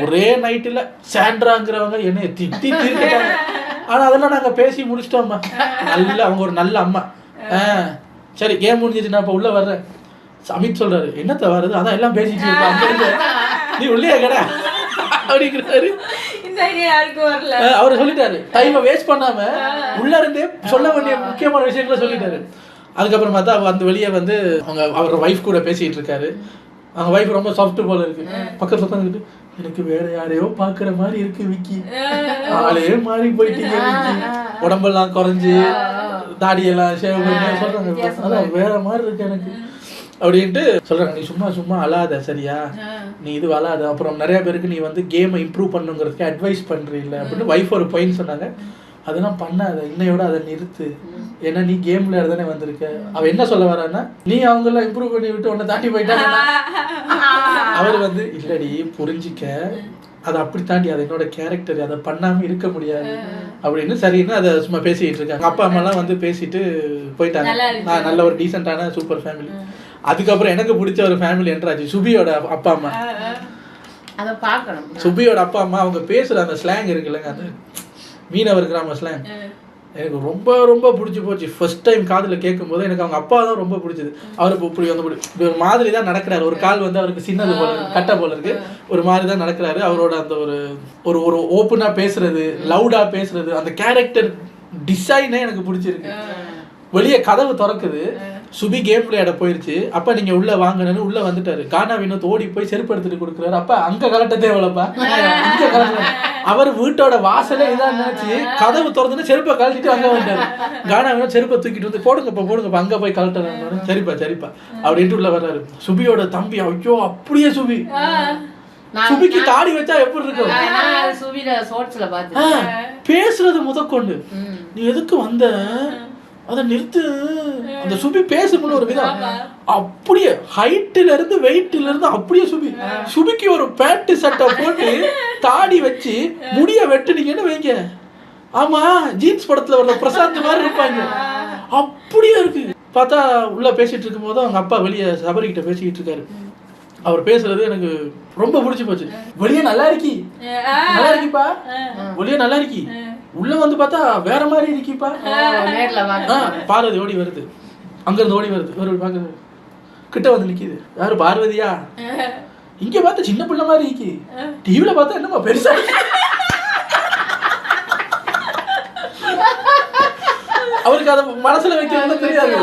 ஒரே நைட்டுல சாண்ட்ராங்கிறவங்க என்னைய திட்டி தீர்த்துட்டாங்க. ஆனா அதெல்லாம் நாங்க பேசி முடிச்சிட்டோம்மா. நல்ல அவங்க ஒரு நல்ல அம்மா. சரி கேம் முடிஞ்சிட்டு நான் இப்ப உள்ள வர்றேன். அமித் சொல்றாரு என்னத்த வருது அதான் எல்லாம் பேசிட்டு இருப்பாங்க நீ உள்ளே கடை அப்படிங்கிறாரு. அவரு சொல்லிட்டாரு டைமை வேஸ்ட் பண்ணாம உள்ள இருந்தே சொல்ல வேண்டிய முக்கியமான விஷயங்களை சொல்லிட்டாரு. அதுக்கப்புறம் பார்த்தா அந்த வெளியே வந்து அவங்க அவர் ஒய்ஃப் கூட பேசிட்டு இருக்காரு. அவங்க ஒய்ஃப் ரொம்ப சாஃப்ட் போல இருக்கு. பக்கத்துல உட்காந்துக்கிட்டு எனக்கு வேற யாரையோ பாக்குற மாதிரி இருக்கு விக்கி, ஆளே மாறி போயிட்டீங்க விக்கி, உடம்பெல்லாம் குறைஞ்சு தாடியெல்லாம் ஷேவ் பண்ணி சொல்றாங்க அதான் வேற மாதிரி இருக்கு எனக்கு அப்படின்ட்டு சொல்றாங்க. நீ சும்மா சும்மா அழாத சரியா, நீ இது அழாத, அப்புறம் நிறைய பேருக்கு நீ வந்து கேமை இம்ப்ரூவ் பண்ணுங்கிறதுக்கு அட்வைஸ் பண்றீல்ல அப்படின்னு ஒய்ஃப் ஒரு பாயிண்ட் சொன்னாங்க. அதெல்லாம் பண்ணாத, இன்னையோட அதை நிறுத்து, ஏன்னா நீ கேம்ல தானே வந்திருக்க. அவ என்ன சொல்ல வரான்னா நீ அவங்கெல்லாம் இம்ப்ரூவ் பண்ணி விட்டு உன்னை தாண்டி போயிட்டாங்க. அவர் வந்து இல்லடி புரிஞ்சிக்க, அதை அப்படி தாண்டி அது என்னோட கேரக்டர், அதை பண்ணாம இருக்க முடியாது அப்படின்னு சரின்னு அதை சும்மா பேசிட்டு இருக்காங்க. அப்பா அம்மாலாம் வந்து பேசிட்டு போயிட்டாங்க. நான் நல்ல ஒரு டீசென்டான சூப்பர் ஃபேமிலி. அதுக்கப்புறம் எனக்கு பிடிச்ச ஒரு ஃபேமிலி என்றாச்சு சுபியோட அப்பா அம்மா. அதை பார்க்கணும். சுபியோட அப்பா அம்மா அவங்க பேசுற அந்த ஸ்லாங் இருக்குல்லங்க, அது மீனவர் கிராம ஸ்லாங் எனக்கு ரொம்ப ரொம்ப பிடிச்சி போச்சு. ஃபர்ஸ்ட் டைம் காதில் கேட்கும் போது எனக்கு அவங்க அப்பா தான் ரொம்ப பிடிச்சது. அவர் இப்படி வந்து இப்படி ஒரு மாதிரி தான் நடக்கிறாரு. ஒரு கால் வந்து அவருக்கு சின்னது போல இருக்கு, கட்டை போல இருக்கு, ஒரு மாதிரி தான் நடக்கிறாரு. அவரோட அந்த ஒரு ஒரு ஓப்பனாக பேசுறது, லவுடாக பேசுறது, அந்த கேரக்டர் டிசைனே எனக்கு பிடிச்சிருக்கு. வெளியே கதவு திறக்குது, சுபி கேம் விளையாட போயிருச்சு. அப்பா நீங்க உள்ள வாங்கணும்னு உள்ள வந்துட்டாரு. கானா வினோத் ஓடி போய் செருப்பு எடுத்துட்டு கொடுக்குறாரு. அப்பா அங்க கலட்டதே எவ்வளோப்பா, இங்க கலட்ட. அவர் வீட்டோட வாசலே இதான் நினைச்சு கதவு திறந்துன்னு செருப்பை கழட்டிட்டு அங்க வந்துட்டாரு. கானா வினோத் செருப்பை தூக்கிட்டு வந்து போடுங்கப்பா அங்க போய் கலட்டுறாரு. சரிப்பா அப்படின்ட்டு உள்ள வர்றாரு. சுபியோட தம்பி ஐயோ அப்படியே சுபி, சுபிக்கு தாடி வச்சா எப்படி இருக்கும், பேசுறது முதற்கொண்டு நீ எதுக்கு வந்த அதை நிறுத்து, அந்த சுபி பேசும்போது ஒரு விதம் அப்படியே ஹைட்ல இருந்து வெயிட்ல இருந்து அப்படியே சுபிக்கு ஒரு பேண்ட் சட்டை போட்டு தாடி வச்சு முடிய வெட்டுனீங்கன்னு வைங்க, ஆமா ஜீன்ஸ் படத்துல வர பிரசாந்த் மாதிரி இருப்பாங்க, அப்படியே இருக்கு. பார்த்தா உள்ள பேசிட்டு இருக்கும் போது அவங்க அப்பா வெளியே சபரிக்கிட்ட பேசிக்கிட்டு இருக்காரு. அவர் பேசுறது எனக்கு ரொம்ப பிடிச்சி போச்சு. வெளியே நல்லா இருக்கிப்பா, வெளியே நல்லா இருக்கி, உள்ள வந்து பார்த்தா வேற மாதிரி இருக்கிப்பா. பார்வதி ஓடி வருது, அங்க இருந்து ஓடி வருது, ஒரு பாக்குறது கிட்ட வந்து நிக்குது. யாரு பார்வதியா, இங்க பார்த்தா சின்ன பிள்ளை மாதிரி இருக்கி, டிவில பார்த்தா என்னமா பெருசா. அவருக்கு அதை மனசுல வைக்கிறது தெரியாது.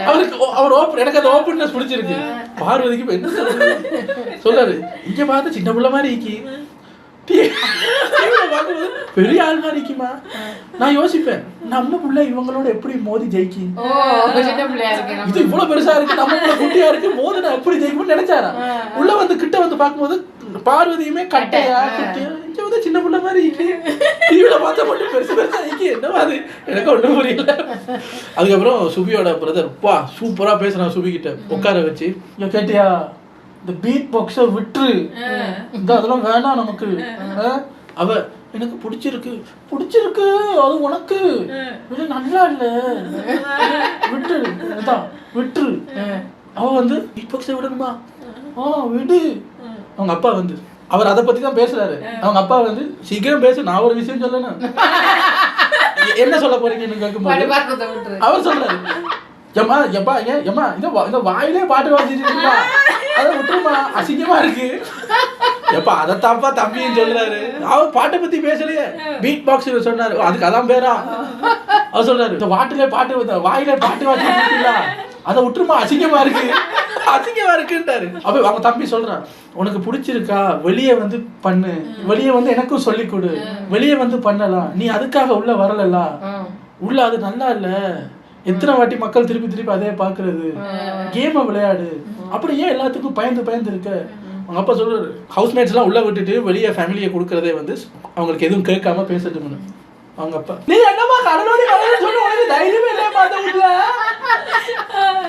அவருக்கு எனக்கு அந்த ஓப்பன்னஸ் பிடிச்சிருக்கு. பார்வதிக்கு என்ன சொல்றாரு, இங்க பார்த்தா சின்ன பிள்ளை மாதிரி இருக்கி, பெரிய ஆள் மாதிரி இருக்குமா. நான் யோசிப்பேன் நம்ம பிள்ளை இவங்களோட எப்படி மோதி ஜெயிக்கி, இது இவ்வளவு பெருசா இருக்கு, நம்ம பிள்ளை குட்டியா இருக்கு, மோதி நான் எப்படி ஜெயிக்கும்னு நினைச்சாரா. உள்ள வந்து கிட்ட வந்து பார்க்கும்போது பார்வதியுமே கட்டையா குட்டியா, இங்க வந்து சின்ன பிள்ளை மாதிரி இருக்கு, டிவில பார்த்தா மட்டும் பெருசு இருக்கு, என்னவா அது எனக்கு ஒன்றும் புரியல. அதுக்கப்புறம் சுபியோட பிரதர் பா சூப்பரா பேசுறான். சுபி கிட்ட உட்கார வச்சு கேட்டியா இந்த பீட் பாக்ஸை விட்டுரு, இந்த அதெல்லாம் வேணாம் நமக்கு, அவ எனக்கு பிடிச்சிருக்கு அது உனக்கு நல்லா இல்ல, விட்டுரு. அவ வந்து பீட் பாக்ஸை விடணுமா, விடு. அவங்க அப்பா வந்து அவர் அதை பத்தி தான் பேசுறாரு. அவங்க அப்பா வந்து சீக்கிரம் பேசு, நான் ஒரு விஷயம் சொல்லணும், என்ன சொல்ல போறீங்கன்னு கேட்கும்போது அவர் சொல்றாரு, ஏம்மா இந்த வாயிலே பாட்டு வாசிச்சுருக்கா, அதை விட்டுருமா அசிங்கமா இருக்கு. எப்பா அதை தாப்பா தம்பின்னு சொல்றாரு. அவர் பாட்டை பத்தி பேசலையே, பீட் பாக்ஸ் சொன்னாரு, அதுக்கு அதான் பேரா. அவர் சொல்றாரு இந்த வாயிலே பாட்டு வாசிச்சுருக்கீங்களா, அதை விட்டுருமா அசிங்கமா இருக்குன்றாரு. அப்ப அவங்க தம்பி சொல்றான், உனக்கு பிடிச்சிருக்கா வெளியே வந்து பண்ணு, வெளியே வந்து எனக்கும் சொல்லி கொடு, வெளியே வந்து பண்ணலாம், நீ அதுக்காக உள்ள வரல, உள்ள அது நல்லா இல்ல, எத்தனை வாட்டி மக்கள் திருப்பி அதே பாக்குறது, கேமை விளையாடு, அப்படி ஏன் எல்லாத்துக்கும் பயந்து இருக்க. அவங்க அப்பா சொல்றாரு ஹவுஸ்மேட்ஸ் எல்லாம் உள்ள விட்டுட்டு வெளியே ஃபேமிலியை கொடுக்கறதே வந்து அவங்களுக்கு எதுவும் கேட்காம பேசட்டும்னு. அவங்க அப்பா நீ என்னமா கடலோடி சொல்லு, உனக்கு தைரியமே இல்லையா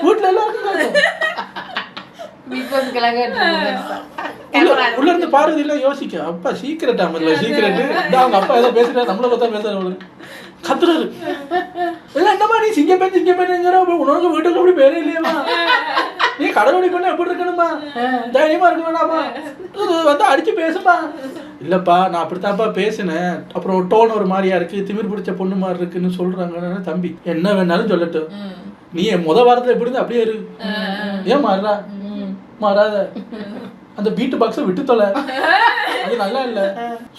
வீட்டுல எல்லாம் உள்ள இருந்து பார்வதி எல்லாம் யோசிக்க, அப்பா சீக்கிரட் அவங்க அப்பா ஏதோ பேசுறாரு, நம்மள பார்த்தா பேசுறாரு, கத்துறாரு, என்னமா நீ சிங்கப்பேனுங்கிற உனக்கு வீட்டுக்கு அப்படி பேரே இல்லையம்மா, நீ கடலோடி பண்ண எப்படி இருக்கணுமா, தைரியமா இருக்க வேணாமா, வந்து அடிச்சு பேசுமா. இல்லப்பா நான் அப்படித்தான்ப்பா பேசினேன், அப்புறம் டோன் ஒரு மாதிரியா இருக்கு, திமிர் பிடிச்ச பொண்ணு மாதிரி இருக்குன்னு சொல்றாங்க. தம்பி என்ன வேணாலும் சொல்லட்டும், நீ முத வாரத்துல எப்படி இருந்து அப்படியே இரு, ஏன் மாறுறா, மாறாத அந்த பீட் பாக்ஸை விட்டு தொலை, அது நல்லா இல்ல.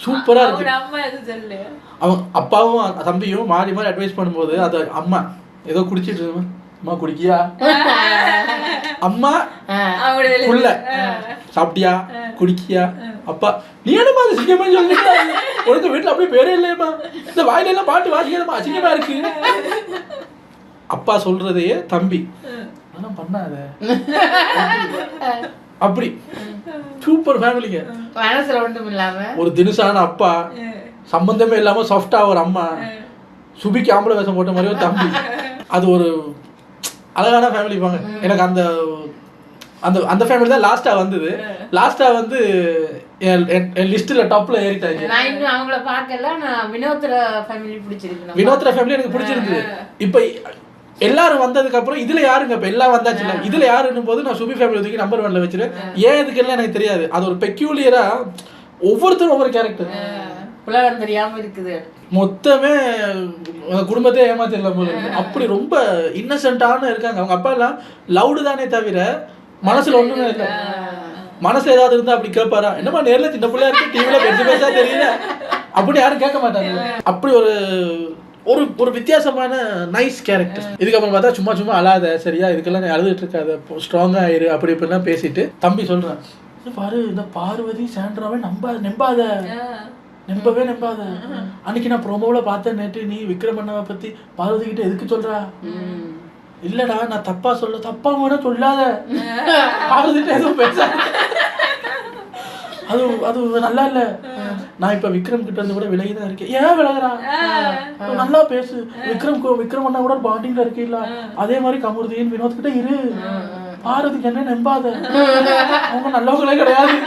சூப்பரா இருக்கு. அம்மா எதுவும் சொல்லு. அவன் அப்பாவும் தம்பியும் மாறி மாறி அட்வைஸ் பண்ணும்போது அது அம்மா ஏதோ குடிச்சிட்டு இருக்கு, அம்மா குடிக்கியா, அம்மா புள்ள சாப்பிட்டியா குடிக்கியா, அப்பா நீ என்னமா அது சிங்கமா சொல்லிட்டு உனக்கு வீட்டுல அப்படியே பேரே இல்லையம்மா, இந்த வாயில எல்லாம் பாட்டு வாசிக்கிறமா அசிங்கமா இருக்கு. அப்பா சொல்றதையே தம்பி அதெல்லாம் பண்ணாத அப்படி. சூப்பர் ஃபேமிலிங்க. மனசுல ஒன்றும் இல்லாம ஒரு தினுசான அப்பா, சம்பந்தமே இல்லாம சாஃப்டா ஒரு அம்மா, சுபிக்கு ஆம்பளை வேஷம் போட்ட மாதிரி ஒரு தம்பி. அது ஒரு அழகான ஃபேமிலி பாங்க. எனக்கு அந்த அந்த அந்த ஃபேமிலி தான் லாஸ்டா வந்தது. லாஸ்டா வந்து என் லிஸ்ட்ல டாப்ல ஏறிட்டாங்க. நான் இன்னும் அவங்கள பார்க்கல. நான் வினோத்ரா ஃபேமிலி பிடிச்சிருக்கு. வினோத்ரா ஃபேமிலி எனக்கு பிடிச்சிருக்கு. இப்போ எல்லாரும் வந்ததுக்கு அப்புறம் இதுல யாருங்க இப்ப எல்லாம் வந்தாச்சுல, இதுல யாருன்னும் போது நான் சுபி ஃபேமிலி ஒதுக்கி நம்பர் 1ல வச்சிருக்கேன். ஏன் இதுக்கெல்லாம் எனக்கு தெரியாது. அது ஒரு பெக்யூலியரா ஒவ்வொருத்தரும் ஒவ்வொரு கேரக்டர். உலகம் தெரியாம இருக்குது. மொத்தமே குடும்பத்தையே ஏமாத்திடலாம் போல இருக்கு. அப்படி ரொம்ப இன்னசென்ட்டான இருக்காங்க. அவங்க அப்பா எல்லாம் லவுடு தானே தவிர மனசுல ஒண்ணுமே இல்லை. மனசுல ஏதாவது இருந்தா அப்படி கேட்பாரா, என்னமா நேர்ல சின்ன பிள்ளையா இருக்கு டிவில பெருசு பெருசா தெரியல அப்படி யாரும் கேட்க மாட்டாங்க. அப்படி ஒரு ஒரு ஒரு வித்தியாசமான நைஸ் கேரக்டர். இதுக்கப்புறம் பார்த்தா சும்மா சும்மா அழாத சரியா, இதுக்கெல்லாம் நீ அழுதுட்டு இருக்காத, ஸ்ட்ராங்கா ஆயிரு அப்படி இப்படிலாம் பேசிட்டு தம்பி சொல்றான், பாரு இந்த பார்வதி சாண்ட்ராவே நம்பாத நம்பவே நம்பாத. அன்னைக்கு நான் ப்ரோமோல பார்த்தேன் நேற்று, நீ விக்ரம் அண்ணாவை பத்தி பார்வதி கிட்ட எதுக்கு சொல்றா? இல்லடா நான் தப்பா தப்பா கூட சொல்லாத, பார்வதிட்ட எதுவும் பேச, அது அது நல்லா இல்ல. நான் இப்ப விக்ரம் கிட்ட இருந்து கூட விலகிதான் இருக்கேன். ஏன் விலகுறா? நல்லா பேசு. விக்ரம் அண்ணா கூட பாண்டிங்ல இருக்கீங்களா, அதே மாதிரி கமருதீன் வினோத் கிட்ட இரு. பாரதிக்கு என்ன நம்பாத, அவங்க நல்லவங்களே கிடையாது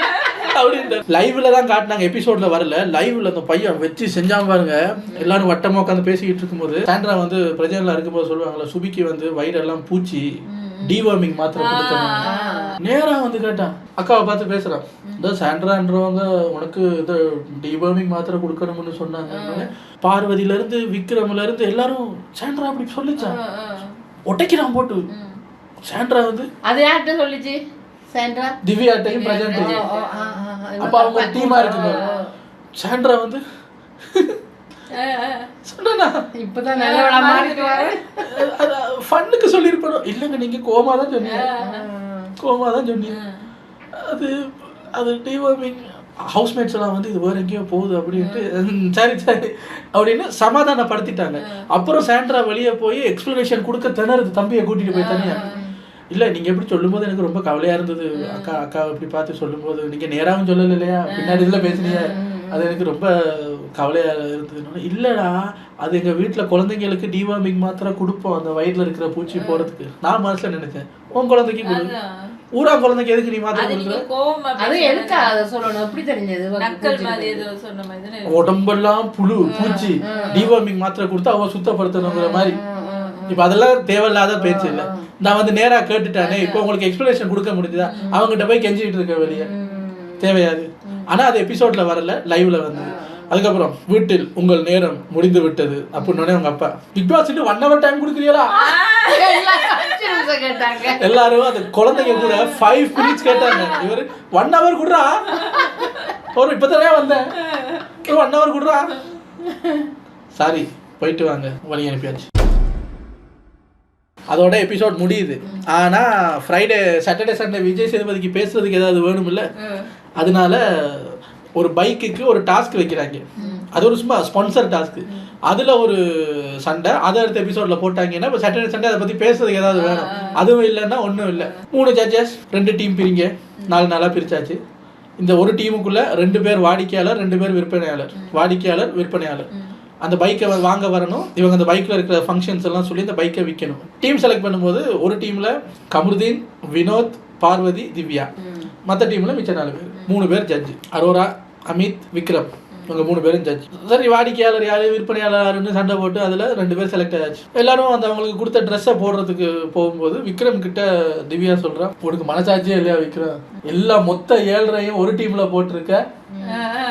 அப்படின்னு லைவ்ல தான் காட்டினாங்க. எபிசோட்ல வரல. லைவ்ல அந்த பையன் வச்சு செஞ்சாம பாருங்க. எல்லாரும் வட்டமா உட்காந்து பேசிக்கிட்டு இருக்கும்போது சாண்ட்ரா வந்து பிரஜன்ல இருக்கும்போது சொல்லுவாங்கல்ல, சுபிக்கு வந்து வயிறெல்லாம் பூச்சி டிவார்மிங் மாத்திரை கொடுத்தாங்க. நேரா வந்து கேட்டான், அக்காவை பார்த்து பேசுறான், இந்த சாண்ட்ரான்றவங்க உனக்கு இந்த டிவார்மிங் மாத்திரை கொடுக்கணும்னு சொன்னாங்க. பார்வதியில இருந்து விக்ரம்ல இருந்து எல்லாரும் சாண்ட்ரா அப்படி சொல்லிச்சான். ஒட்டைக்கிறான் போட்டு. சாண்ட்ரா வந்து அது யார்கிட்ட சொல்லிச்சு? சாண்ட்ரா திவ்யாட்டையும் பிரஜாட்டையும். அப்ப அவங்க டீமா இருக்குங்க. சாண்ட்ரா வந்து இப்பதான் நல்லவளா மாறிட்டு வர ஃபன்னுக்கு சொல்லிருப்போம். இல்லங்க நீங்க கோமா தான் சொன்னீங்க. அது டிவார்மிங் ஹவுஸ்மேட்ஸ் எல்லாம் வந்து இது வேற எங்கேயோ போகுது அப்படின்ட்டு சரி அப்படின்னு சமாதானப்படுத்திட்டாங்க. அப்புறம் சாண்ட்ரா வெளியே போய் எக்ஸ்பிளனேஷன் கொடுக்க திணறுது தம்பியை கூட்டிட்டு போய் தனியா. இல்லை நீங்கள் எப்படி சொல்லும்போது எனக்கு ரொம்ப கவலையாக இருந்தது. அக்கா இப்படி பார்த்து சொல்லும்போது நீங்கள் நேராகவும் சொல்லலை இல்லையா, பின்னாடி இதில் பேசுனீங்க, அது எனக்கு ரொம்ப கவலையாக இருந்தது. இல்லைடா அது எங்கள் வீட்டில் குழந்தைங்களுக்கு டிவார்மிங் மாத்திரை கொடுப்போம் அந்த வயிற்றில் இருக்கிற பூச்சி போகிறதுக்கு. நான் மனசில் நினைச்சேன், உன் குழந்தைக்கு கொடு, ஊரா குழந்தைக்கு எதுக்கு நீ மாத்திரை உடம்பெல்லாம் புழு பூச்சி டிவார்மிங் மாத்திரை கொடுத்து அவன் சுத்தப்படுத்தணுங்கிற மாதிரி. இப்ப அதெல்லாம் தேவையில்லாத பேச்சு இல்ல. நான் வந்து நேரா கேட்டுட்டானே, இப்போ உங்களுக்கு எக்ஸ்பிளனேஷன் கொடுக்க முடிஞ்சுதா? அவங்ககிட்ட போய் கெஞ்சிட்டு இருக்க வெளியே தேவையாது. ஆனா அது எபிசோட்ல வரல, லைவ்ல வந்தது. அதுக்கப்புறம் வீட்டில் உங்கள் நேரம் முடிந்து விட்டது அப்படின்னு உங்க அப்பா பிக் பாஸ் 1 hour டைம் கொடுக்குறீங்களா? எல்லாரும் அந்த குழந்தைங்க கூட 5 minutes கேட்டாங்க. இவரு 1 hour கொடுறா, ஒரு இப்பதானே வந்தேன், 1 hour கொடுறா, சாரி போயிட்டு வாங்க, வழி அனுப்பியாச்சு. அதோட எபிசோட் முடியுது. ஆனா ஃப்ரைடே சாட்டர்டே சண்டே விஜய் சேதுபதிக்கு பேசுறதுக்கு ஏதாவது வேணும் இல்ல, அதனால ஒரு பைக்குக்கு ஒரு டாஸ்க் வைக்கிறாங்க. அது ஒரு சும்மா ஸ்பான்சர் டாஸ்க். அதுல ஒரு சண்டை அதை அடுத்த எபிசோட்ல போட்டாங்கன்னா இப்போ சாட்டர்டே சண்டே அதை பத்தி பேசுறதுக்கு ஏதாவது வேணும். அதுவும் இல்லைன்னா ஒன்றும் இல்லை. 3 ஜட்ஜஸ் 2 டீம் பிரிங்க, 4 நாளாக பிரிச்சாச்சு. இந்த ஒரு டீமுக்குள்ள 2 பேர் வாடிக்கையாளர், 2 பேர் விற்பனையாளர். வாடிக்கையாளர் விற்பனையாளர் அந்த பைக்கை வாங்க வரணும். இவங்க அந்த பைக்கில் இருக்கிற ஃபங்க்ஷன்ஸ் எல்லாம் சொல்லி இந்த பைக்கை விற்கணும். டீம் செலக்ட் பண்ணும்போது ஒரு டீமில் கமருதீன், வினோத், பார்வதி, திவ்யா. மற்ற டீமில் மிச்சம் 4 பேர். 3 பேர் ஜட்ஜு. அரோரா, அமித், விக்ரம், இவங்க 3 பேரும் ஜட்ஜ். சரி வாடிக்கையாளர் யாரு விற்பனையாளர் யாருன்னு சண்டை போட்டு அதில் 2 பேர் செலக்ட் ஆயாச்சு. எல்லாரும் அந்த அவங்களுக்கு கொடுத்த ட்ரெஸ்ஸை போடுறதுக்கு போகும்போது விக்ரம் கிட்ட திவ்யா சொல்கிறான், உனக்கு மனசாட்சியே இல்லையா விக்ரம், எல்லா மொத்த 7 ஒரு டீம்ல போட்டிருக்க,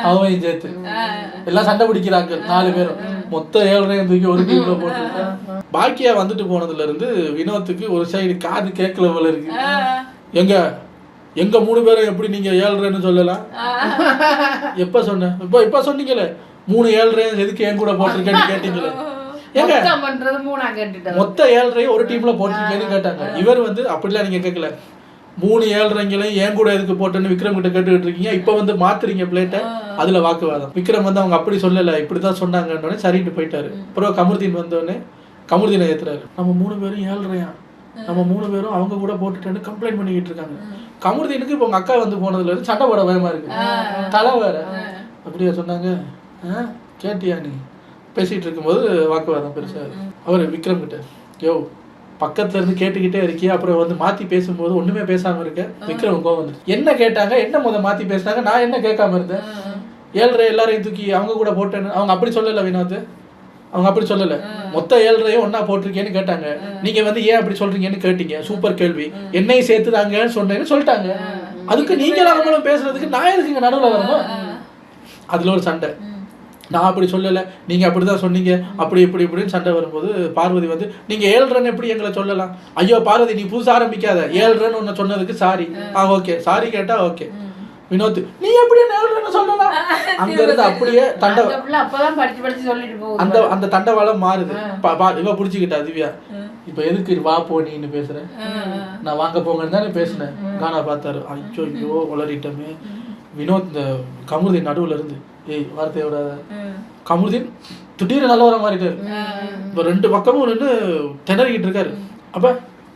அவன் சேர்த்து எல்லாம் சண்டை பிடிக்கிறாங்க 4 பேரும், மொத்த 7 தூக்கி ஒரு டீம்ல போட்டிருக்க. பாக்கியா வந்துட்டு போனதுல இருந்து வினோத்துக்கு ஒரு சைடு காது கேட்கல போல இருக்கு. எங்க எங்க 3 பேரும் எப்படி நீங்க 7.5ன்னு சொல்லலாம்? எப்ப சொன்ன? இப்ப சொன்னீங்களே 3 7.5 எதுக்கு என் கூட போட்டிருக்கேன்னு கேட்டீங்களே. ஏங்க மொத்த 7.5 ஒரு டீம்ல போட்டிருக்கேன்னு கேட்டாங்க. இவர் வந்து அப்படிலாம் நீங்க கேட்கல, 3 7.5 என் கூட எதுக்கு போட்டேன்னு விக்ரம் கிட்ட கேட்டுக்கிட்டு இருக்கீங்க. இப்ப வந்து மாத்துறீங்க பிளேட்டை. அதுல வாக்குவாதம். விக்ரம் வந்து அவங்க அப்படி சொல்லல, இப்படிதான் சொன்னாங்கன்னு சரிட்டு போயிட்டாரு. அப்புறம் கமருதீன் வந்தோடனே கமருதீனை ஏத்துறாரு. நம்ம 3 பேரும் 7.5 நம்ம 3 பேரும் அவங்க கூட போட்டுட்டேன்னு கம்ப்ளைண்ட் பண்ணிக்கிட்டு இருக்காங்க. கமருதீனுக்கு இப்போ உங்க அக்கா வந்து போனதுல இருந்து சண்டை போட பயமா இருக்கு. தலை வேற அப்படியா சொன்னாங்க. கேட்டியா நீ பேசிட்டு இருக்கும்போது வாக்குவாதம் பெருசா. அவர் விக்ரம் கிட்ட யோ பக்கத்துல இருந்து கேட்டுக்கிட்டே இருக்கியா, அப்புறம் வந்து மாத்தி பேசும்போது ஒண்ணுமே பேசாம இருக்க. விக்ரம் கோவம் வந்து என்ன கேட்டாங்க, என்ன மாத்தி பேசினாங்க, நான் என்ன கேட்காம இருந்தேன்? 7.5 எல்லாரையும் தூக்கி அவங்க கூட போட்டேன்னு அவங்க அப்படி சொல்லல வினோத். அவங்க அப்படி சொல்லல, மொத்த 7.5 ஒன்னா போட்டிருக்கேன்னு கேட்டாங்க. நீங்க வந்து ஏன் அப்படி சொல்றீங்கன்னு கேட்டீங்க. சூப்பர் கேள்வி. என்னையும் சேர்த்துதாங்கன்னு சொன்னேன்னு சொல்லிட்டாங்க. அதுக்கு நீங்க அவங்களும் பேசுறதுக்கு நான் எதுக்குங்க நடுவில் வரணும்? அதுல ஒரு சண்டை. நான் அப்படி சொல்லலை, நீங்க அப்படிதான் சொன்னீங்க, அப்படி இப்படின்னு சண்டை வரும்போது பார்வதி வந்து நீங்க 7.5 எப்படி எங்களை சொல்லலாம்? ஐயோ பார்வதி நீ புதுசா ஆரம்பிக்காத, 7.5 ஒன்னு சொன்னதுக்கு சாரி. ஓகே சாரி கேட்டா ஓகே. வினோத் நீ எப்படி 7.5 சொல்லலாம்? அங்க இருந்து அப்படியே தண்டை அந்த தண்டவாளம் மாறுது. இவ புடிச்சுக்கிட்டா திவ்யா. இப்ப எதுக்கு வா போ நீன்னு பேசுறேன்? நான் வாங்க போங்கன்னு தானே பேசினேன். கானா பார்த்தாரு. ஐயோ உளறிட்டமே. வினோத் இந்த கமருதீன் நடுவுல இருந்து ஏய் வார்த்தையோட கமருதீன் திடீர்னு நல்ல வர மாறிட்டாரு. இப்போ 2 பக்கமும் நின்று திணறிக்கிட்டு இருக்காரு. அப்ப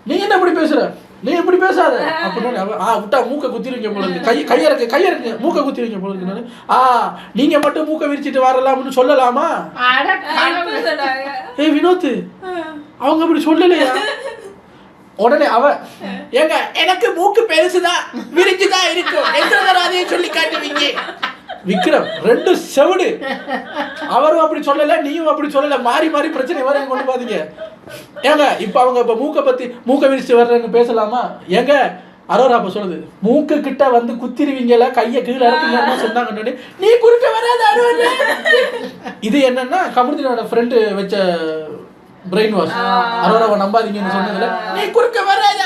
நீ என்ன இப்படி பேசுற, நீ எப்படி பேசாத அப்படின்னு விட்டா மூக்க குத்திருவீங்க போல இருக்கு, கையறக்கு மூக்க குத்திருவீங்க போல இருக்கு. நீங்க மட்டும் மூக்க விரிச்சிட்டு வரலாம்னு சொல்லலாமா? ஏய் வினோத் அவங்க அப்படி சொல்லலையா? உடனே அவ ஏங்க எனக்கு மூக்கு பெருசுதான் விரிச்சுதான் இருக்கும் அதையும் சொல்லி காட்டுவீங்க. விக்ரம் 2 செவடு. அவரும் அப்படி சொல்லல, நீயும் அப்படி சொல்லல, மாறி மாறி பிரச்சனை வர கொண்டு பாத்தீங்க. ஏங்க இப்ப அவங்க இப்ப மூக்க விரிச்சு வர்றேன்னு பேசலாமா? ஏங்க அரோரா அப்ப சொல்லுது மூக்கு கிட்ட வந்து குத்திருவீங்களா, கைய கீழே இறக்குங்கன்னு சொன்னாங்க. நீ குறுக்க வராத அரோரா. இது என்னன்னா கமருதீனோட ஃப்ரெண்டு வச்ச பிரெயின் வாஷ். அரோராவை நம்பாதீங்கன்னு சொன்னதுல நீ குறுக்க வராத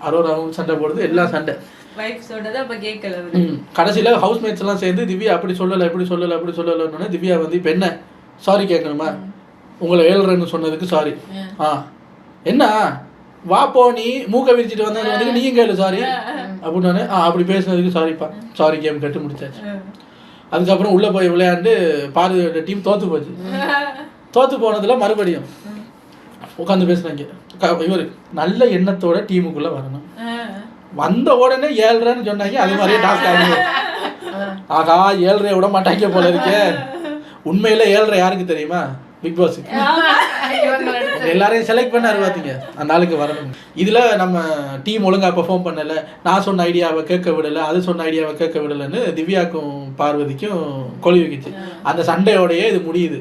அரோராவும் சண்டை போடுது. எல்லாம் சண்டை. கடைசியில ஹவுஸ் மேட்ஸ் எல்லாம் சேர்ந்து திவ்யா அப்படி சொல்லல இப்படி சொல்லலன்னு திவ்யா வந்து இப்ப என்ன சாரி கேட்கணுமா? உங்களை 7.5 சொன்னதுக்கு சாரி. என்ன வா போ நீ மூக்க விரிச்சிட்டு வந்ததுக்கு நீங்க கேளு சாரி அப்படின்னு. அப்படி பேசுனதுக்கு சாரிப்பா, சாரி கேம் கட்டு முடிச்சாச்சு. அதுக்கப்புறம் உள்ள போய் விளையாண்டு பார்வதியோட டீம் தோத்து போச்சு. தோத்து போனதுல மறுபடியும் உட்காந்து பேசுறாங்க. இவர் நல்ல எண்ணத்தோட டீமுக்குள்ள வரணும். வந்த உடனே 7.5 சொன்னாங்க. அதே மாதிரியே டாஸ்க் ஆகுது. ஆகா 7.5 விட மாட்டாங்க போல இருக்கு. உண்மையில 7.5 யாருக்கு தெரியுமா? Big pass. எல்லாரையும் செலக்ட் பண்ணாரு பாத்தீங்க, அந்த ஆளுக்கு வரணும். இதுல நம்ம டீம் ஒழுங்கா பெர்ஃபார்ம் பண்ணல, நான் சொன்ன ஐடியாவை கேட்க விடல, அது சொன்ன ஐடியாவை கேட்க விடலன்னு திவ்யாக்கும் பார்வதிக்கும் கொலி வைக்கிச்சு. அந்த சண்டையோடயே இது முடியுது.